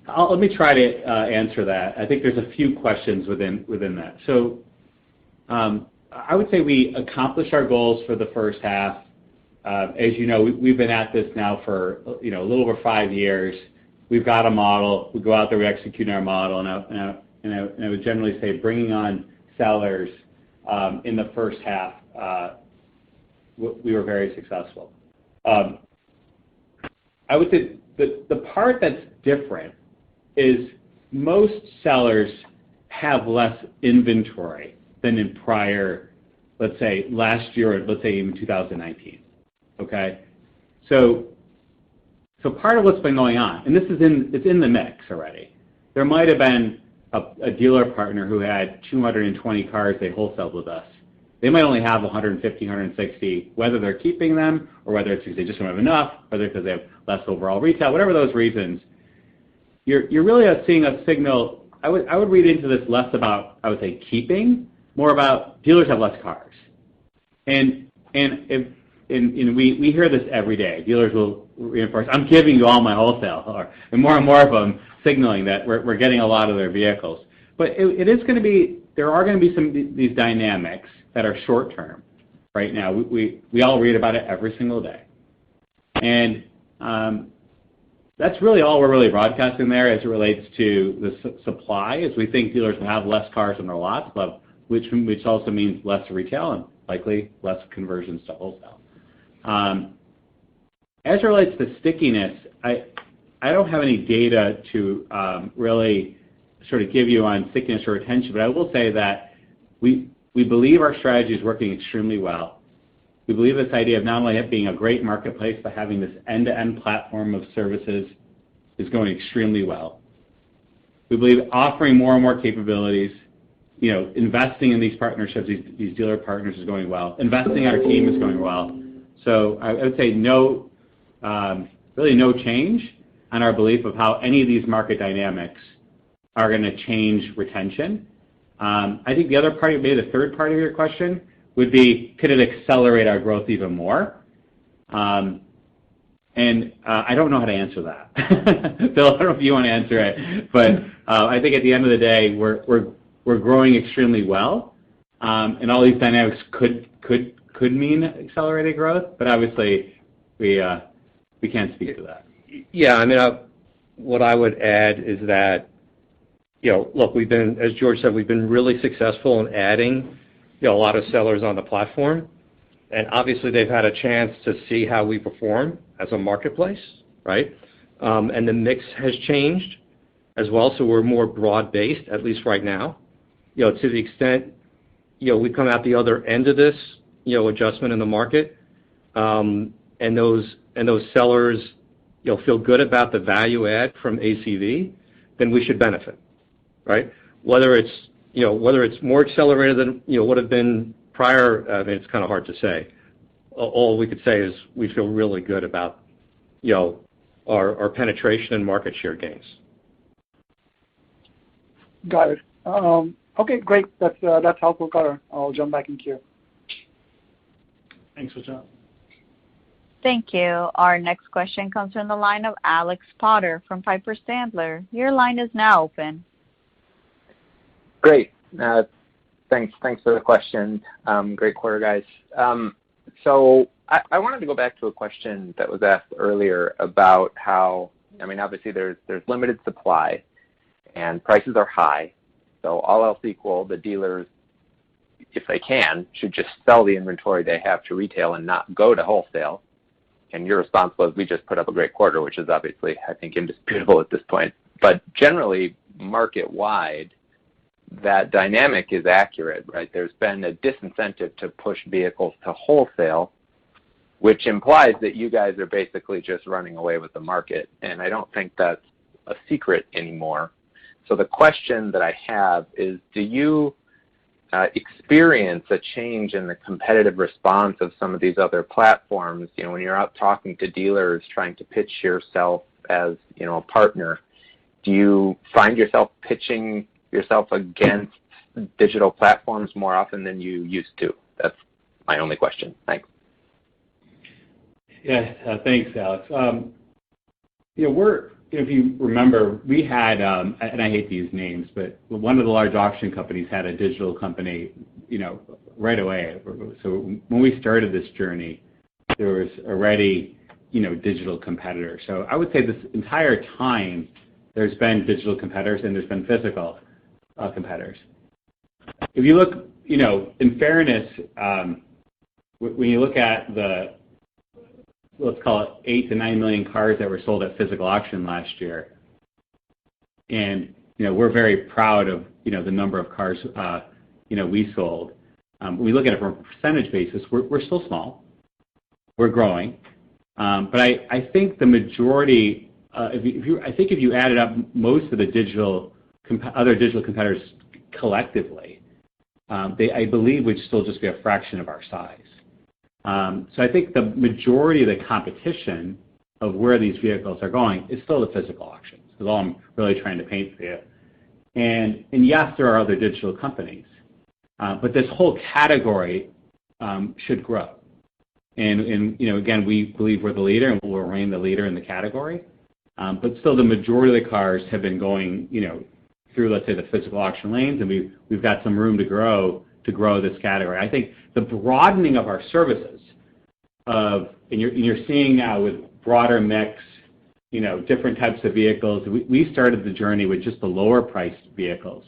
let me try to answer that. I think there's a few questions within that. So I would say we accomplished our goals for the first half. As you know, we've been at this now for a little over 5 years. We've got a model. We go out there, we execute our model, and I would generally say bringing on sellers in the first half, we were very successful. I would say the part that's different is most sellers have less inventory than in prior, let's say, last year, or let's say even 2019. Okay? So part of what's been going on, and it's in the mix already. There might have been a dealer partner who had 220 cars they wholesaled with us. They might only have 150, 160, whether they're keeping them or whether it's because they just don't have enough, whether it's because they have less overall retail, whatever those reasons. You're really seeing a signal. I would read into this less about, I would say, keeping, more about dealers have less cars. And we hear this every day. Dealers will reinforce, I'm giving you all my wholesale, and more of them signaling that we're getting a lot of their vehicles. But there are going to be these dynamics that are short term right now. We all read about it every single day. And that's really all we're really broadcasting there as it relates to the supply, is we think dealers will have less cars in their lots, which also means less retail and likely less conversions to wholesale. As it relates to stickiness, I don't have any data to really sort of give you on stickiness or retention, but I will say that we believe our strategy is working extremely well. We believe this idea of not only being a great marketplace, but having this end-to-end platform of services is going extremely well. We believe offering more and more capabilities, investing in these partnerships, these dealer partners is going well. Investing in our team is going well. So I would say really no change on our belief of how any of these market dynamics are going to change retention. I think the other part, maybe the third part of your question, would be, could it accelerate our growth even more? And I don't know how to answer that. Bill, I don't know if you want to answer it, but I think at the end of the day, we're growing extremely well, and all these dynamics could mean accelerated growth, but obviously we can't speak to that. Yeah, I mean, what I would add is that, look, we've been, as George said, we've been really successful in adding, a lot of sellers on the platform, and obviously they've had a chance to see how we perform as a marketplace, right? And the mix has changed as well, so we're more broad-based, at least right now. To the extent, we come out the other end of this, adjustment in the market, and those sellers, feel good about the value add from ACV, then we should benefit, right? Whether it's more accelerated than would have been prior, I mean, it's kind of hard to say. All we could say is we feel really good about our penetration and market share gains. Got it. Okay, great. That's helpful color. I'll jump back in queue. Thanks, Vijay. Thank you. Our next question comes from the line of Alex Potter from Piper Sandler. Your line is now open. Great. Thanks for the question. Great quarter, guys. So I wanted to go back to a question that was asked earlier about how, I mean, obviously there's limited supply and prices are high. So all else equal, the dealers, if they can, should just sell the inventory they have to retail and not go to wholesale. And your response was, we just put up a great quarter, which is obviously, I think, indisputable at this point. But generally, market-wide, that dynamic is accurate, right? There's been a disincentive to push vehicles to wholesale, which implies that you guys are basically just running away with the market. And I don't think that's a secret anymore. So the question that I have is, do you experience a change in the competitive response of some of these other platforms? When you're out talking to dealers trying to pitch yourself as, a partner, do you find yourself pitching yourself against digital platforms more often than you used to? That's my only question. Thanks. Yeah, thanks, Alex. If you remember, we had, and I hate to use names, but one of the large auction companies had a digital company, right away. So when we started this journey, there was already, digital competitors. So I would say this entire time, there's been digital competitors and there's been physical competitors. If you look, in fairness, when you look at the, let's call it 8 to 9 million cars that were sold at physical auction last year, and we're very proud of the number of cars we sold. When we look at it from a percentage basis, we're still small. We're growing, but I think the majority, if you added up most of the other digital competitors collectively, I believe would still just be a fraction of our size. So I think the majority of the competition of where these vehicles are going is still the physical auctions. Is all I'm really trying to paint for you. And yes, there are other digital companies, but this whole category should grow. And again, we believe we're the leader and we'll remain the leader in the category. But still, the majority of the cars have been going, through, let's say, the physical auction lanes, and we've got some room to grow this category. I think the broadening of our services, and you're seeing now with broader mix, different types of vehicles. We started the journey with just the lower priced vehicles,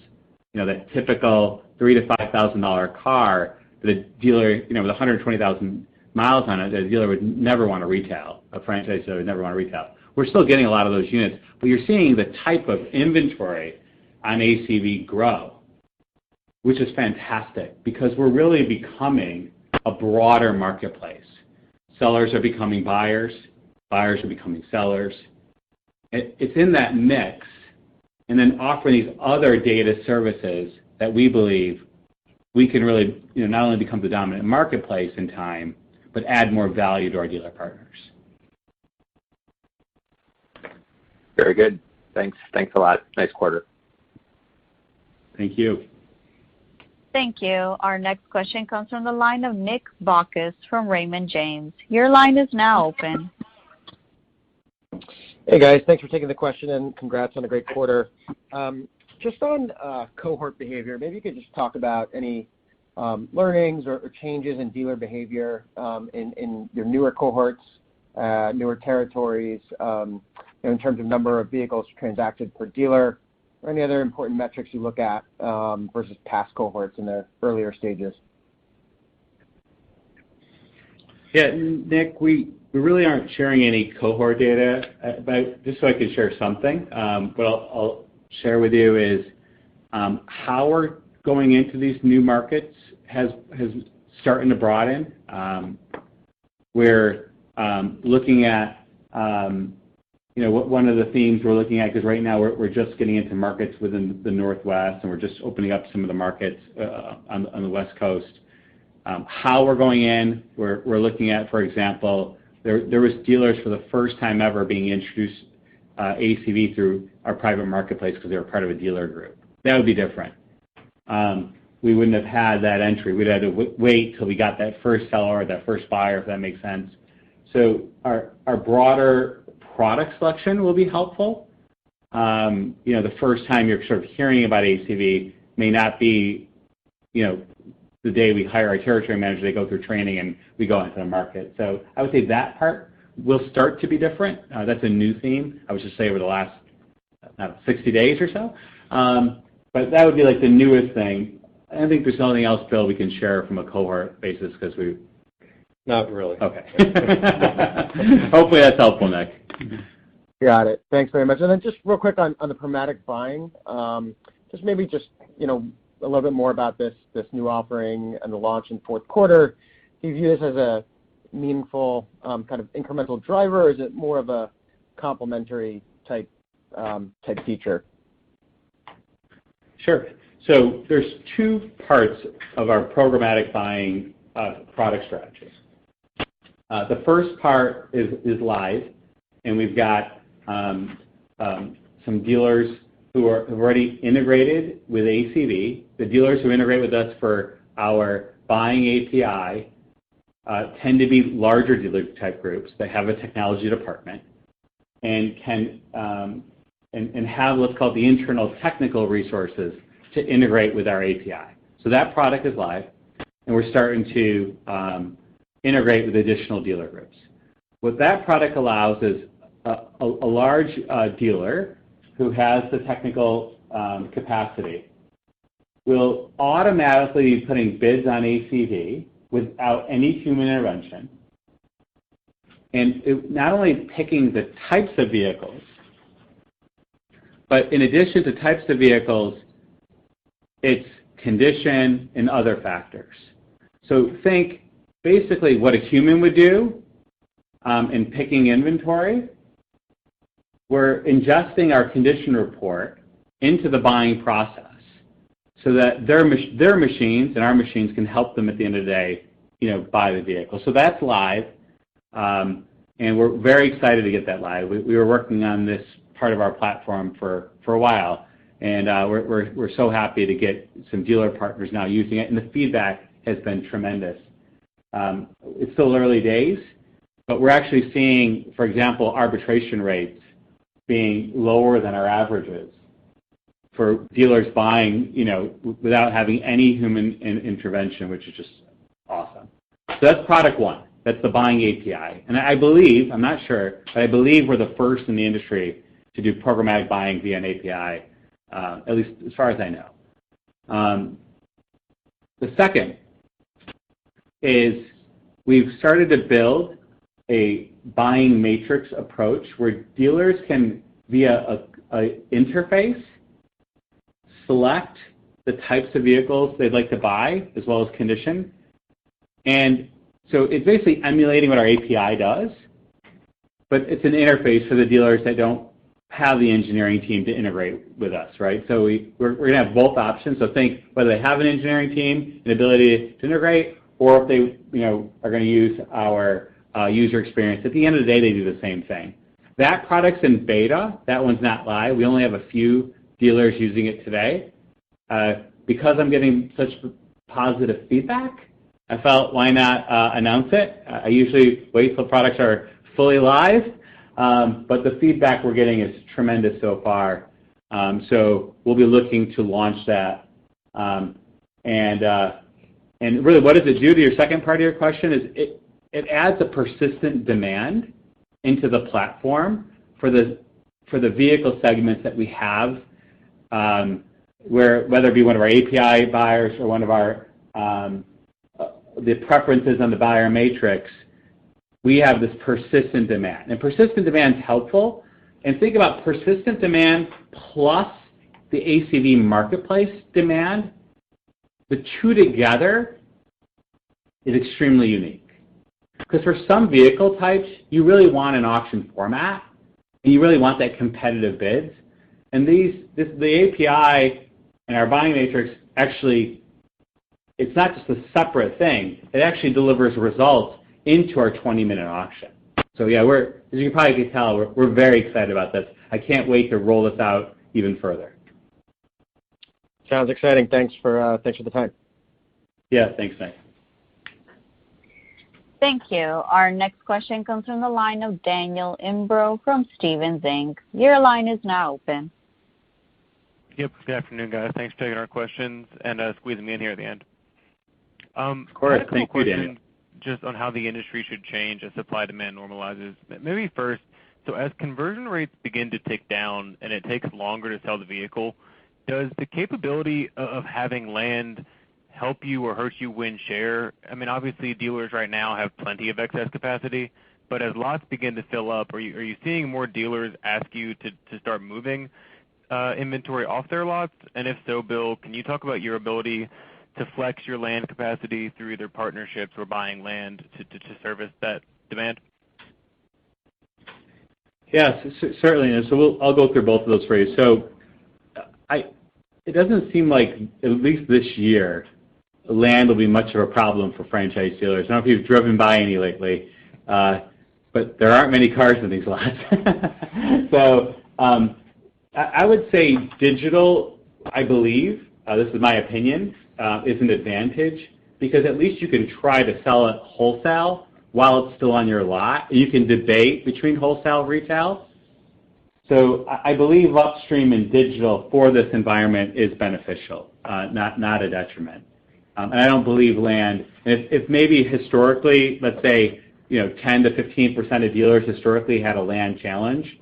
that typical $3,000 to $5,000 car that a dealer, with 120,000 miles on it, that a dealer would never want to retail, a franchise dealer would never want to retail. We're still getting a lot of those units, but you're seeing the type of inventory on ACV grow, which is fantastic because we're really becoming a broader marketplace. Sellers are becoming buyers, buyers are becoming sellers. It's in that mix, and then offering these other data services that we believe we can really not only become the dominant marketplace in time, but add more value to our dealer partners. Very good. Thanks a lot. Nice quarter. Thank you. Thank you. Our next question comes from the line of Nick Bacchus from Raymond James. Your line is now open. Hey guys, thanks for taking the question and congrats on a great quarter. Just on cohort behavior, maybe you could just talk about any learnings or changes in dealer behavior in your newer cohorts, newer territories, in terms of number of vehicles transacted per dealer, or any other important metrics you look at versus past cohorts in their earlier stages. Yeah, Nick, we really aren't sharing any cohort data, but just so I could share something. What I'll share with you is how we're going into these new markets has starting to broaden. We're looking at one of the themes we're looking at, because right now we're just getting into markets within the Northwest, and we're just opening up some of the markets on the West Coast. How we're going in, we're looking at, for example, there was dealers for the first time ever being introduced ACV through our private marketplace because they were part of a dealer group. That would be different. We wouldn't have had that entry. We'd have to wait till we got that first seller or that first buyer, if that makes sense. So our broader product selection will be helpful. The first time you're sort of hearing about ACV may not be, the day we hire our territory manager, they go through training and we go into the market. So I would say that part will start to be different. That's a new theme, I would just say, over the last 60 days or so. But that would be like the newest thing. I don't think there's anything else, Bill, we can share from a cohort basis because we... Not really. Okay. Hopefully that's helpful, Nick. Got it. Thanks very much. And then just real quick on the Programmatic Buying, just maybe a little bit more about this new offering and the launch in fourth quarter. Do you view this as a meaningful kind of incremental driver, or is it more of a complementary type feature? Sure. So there's two parts of our Programmatic Buying product strategy. The first part is live, and we've got some dealers who have already integrated with ACV. The dealers who integrate with us for our buying API tend to be larger dealer type groups that have a technology department and can and have what's called the internal technical resources to integrate with our API. So that product is live, and we're starting to integrate with additional dealer groups. What that product allows is a large dealer who has the technical capacity will automatically be putting bids on ACV without any human intervention. And not only picking the types of vehicles, but in addition to types of vehicles, it's condition and other factors. So think basically what a human would do in picking inventory. We're ingesting our condition report into the buying process so that their machines and our machines can help them at the end of the day, buy the vehicle. So that's live, and we're very excited to get that live. We were working on this part of our platform for a while, and we're so happy to get some dealer partners now using it, and the feedback has been tremendous. It's still early days, but we're actually seeing, for example, arbitration rates being lower than our averages for dealers buying, without having any human intervention, which is just awesome. So that's product one. That's the buying API. And I believe, I'm not sure, but I believe we're the first in the industry to do programmatic buying via an API, at least as far as I know. The second is we've started to build a buying matrix approach where dealers can, via a interface, select the types of vehicles they'd like to buy as well as condition. And so it's basically emulating what our API does, but it's an interface for the dealers that don't have the engineering team to integrate with us, right? So we're going to have both options. So think whether they have an engineering team, an ability to integrate, or if they are going to use our user experience. At the end of the day, they do the same thing. That product's in beta. That one's not live. We only have a few dealers using it today. Because I'm getting such positive feedback, I felt why not announce it. I usually wait till products are fully live, but the feedback we're getting is tremendous so far. So we'll be looking to launch that. And really, what does it do to your second part of your question is it adds a persistent demand into the platform for the vehicle segments that we have, whether it be one of our API buyers or one of our the preferences on the buyer matrix, we have this persistent demand. And persistent demand is helpful. And think about persistent demand plus the ACV marketplace demand. The two together is extremely unique. Because for some vehicle types, you really want an auction format, and you really want that competitive bids. And the API and our buying matrix actually, it's not just a separate thing. It actually delivers results into our 20-minute auction. So yeah, as you probably can tell, we're very excited about this. I can't wait to roll this out even further. Sounds exciting. Thanks for the time. Yeah, thanks, Nick. Thank you. Our next question comes from the line of Daniel Imbro from Stephens Inc. Your line is now open. Yep. Good afternoon, guys. Thanks for taking our questions and squeezing me in here at the end. Of course. Thank you, Daniel. Just on how the industry should change as supply-demand normalizes. Maybe first, so as conversion rates begin to tick down and it takes longer to sell the vehicle, does the capability of having land help you or hurt you win share? I mean, obviously dealers right now have plenty of excess capacity, but as lots begin to fill up, are you seeing more dealers ask you to start moving inventory off their lots? And if so, Bill, can you talk about your ability to flex your land capacity through either partnerships or buying land to service that demand? Yes, certainly. And so I'll go through both of those for you. So it doesn't seem like, at least this year, land will be much of a problem for franchise dealers. I don't know if you've driven by any lately, but there aren't many cars in these lots. So I would say digital, I believe, this is my opinion, is an advantage because at least you can try to sell it wholesale while it's still on your lot. You can debate between wholesale and retail. So I believe upstream and digital for this environment is beneficial, not a detriment. And I don't believe land, if maybe historically, let's say 10 to 15% of dealers historically had a land challenge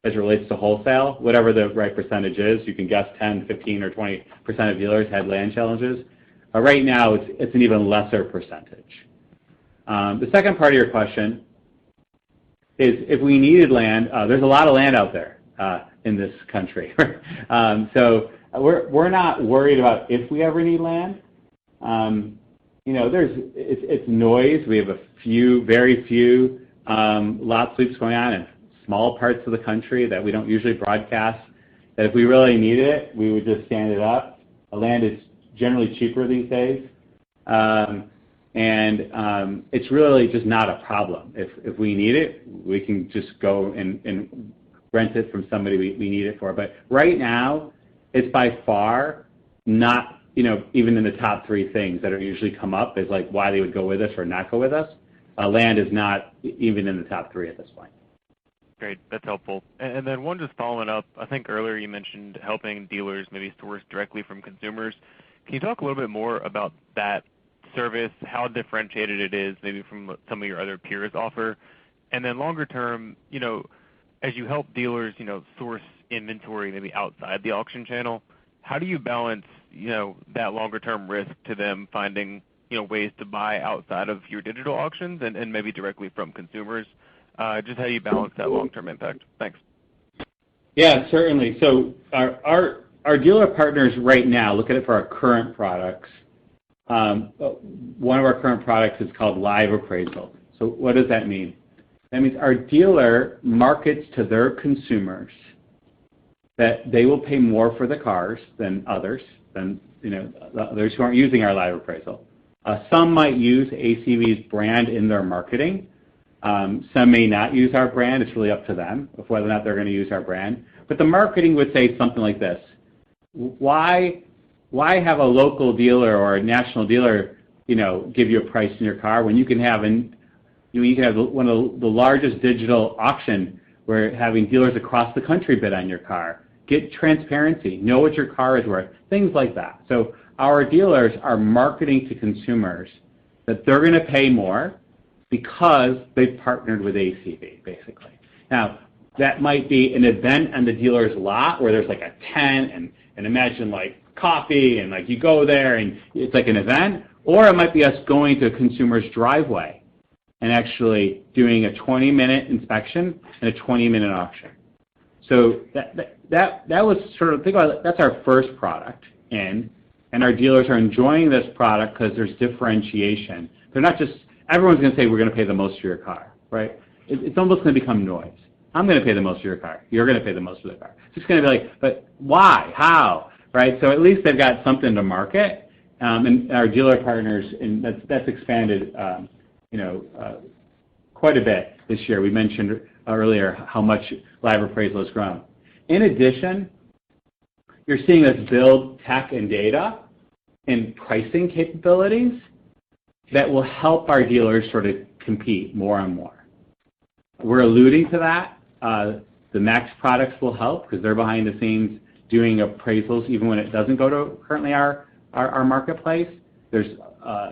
as it relates to wholesale, whatever the right percentage is, you can guess 10, 15, or 20% of dealers had land challenges. Right now, it's an even lesser percentage. The second part of your question is if we needed land, there's a lot of land out there in this country. So we're not worried about if we ever need land. It's noise. We have very few lot sweeps going on in small parts of the country that we don't usually broadcast. That if we really needed it, we would just stand it up. Land is generally cheaper these days. And it's really just not a problem. If we need it, we can just go and rent it from somebody we need it for. But right now, it's by far not, even in the top three things that are usually come up as like why they would go with us or not go with us. Land is not even in the top three at this point. Great, that's helpful. And then one just following up, I think earlier you mentioned helping dealers maybe source directly from consumers. Can you talk a little bit more about that service, how differentiated it is maybe from what some of your other peers offer? And then longer term, as you help dealers, source inventory maybe outside the auction channel, how do you balance, that longer term risk to them finding, ways to buy outside of your digital auctions and maybe directly from consumers? Just how you balance that long-term impact. Thanks. Yeah, certainly. So our dealer partners right now, look at it for our current products. One of our current products is called Live Appraisal. So what does that mean? That means our dealer markets to their consumers that they will pay more for the cars than others, than others who aren't using our live appraisal. Some might use ACV's brand in their marketing. Some may not use our brand. It's really up to them of whether or not they're going to use our brand. But the marketing would say something like this: Why have a local dealer or a national dealer, give you a price in your car when you can have one of the largest digital auction where having dealers across the country bid on your car? Get transparency, know what your car is worth, things like that. So our dealers are marketing to consumers that they're going to pay more because they've partnered with ACV, basically. Now, that might be an event on the dealer's lot where there's like a tent and imagine like coffee and like you go there and it's like an event, or it might be us going to a consumer's driveway and actually doing a 20-minute inspection and a 20-minute auction. So that was sort of, think about it, that's our first product and our dealers are enjoying this product because there's differentiation. They're not just, everyone's going to say we're going to pay the most for your car, right? It's almost going to become noise. I'm going to pay the most for your car. You're going to pay the most for the car. It's just going to be like, but why? How? Right? So at least they've got something to market, and our dealer partners, and that's expanded, quite a bit this year. We mentioned earlier how much live appraisal has grown. In addition, you're seeing us build tech and data and pricing capabilities that will help our dealers sort of compete more and more. We're alluding to that. The Max products will help because they're behind the scenes doing appraisals even when it doesn't go to currently our marketplace. There's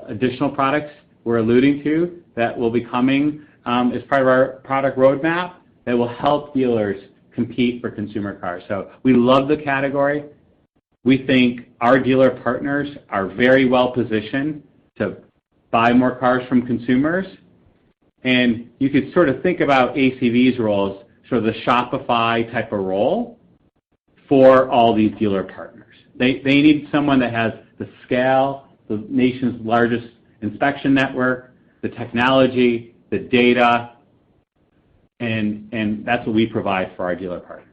additional products we're alluding to that will be coming as part of our product roadmap that will help dealers compete for consumer cars. So we love the category. We think our dealer partners are very well positioned to buy more cars from consumers. And you could sort of think about ACV's role as sort of the Shopify type of role for all these dealer partners. They need someone that has the scale, the nation's largest inspection network, the technology, the data, and that's what we provide for our dealer partners.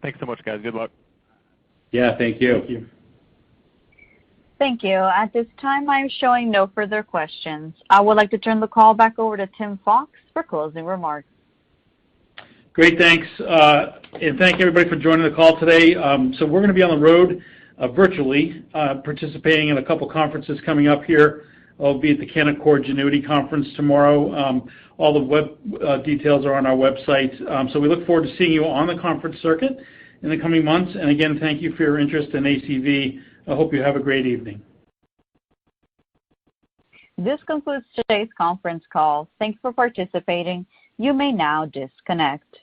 Thanks so much, guys. Good luck. Yeah, thank you. Thank you. Thank you. At this time, I'm showing no further questions. I would like to turn the call back over to Tim Fox for closing remarks. Great, thanks. And thank everybody for joining the call today. So we're going to be on the road virtually, participating in a couple conferences coming up here. I'll be at the Canaccord Genuity conference tomorrow. All the web details are on our website. So we look forward to seeing you on the conference circuit in the coming months. And again, thank you for your interest in ACV. I hope you have a great evening. This concludes today's conference call. Thanks for participating. You may now disconnect.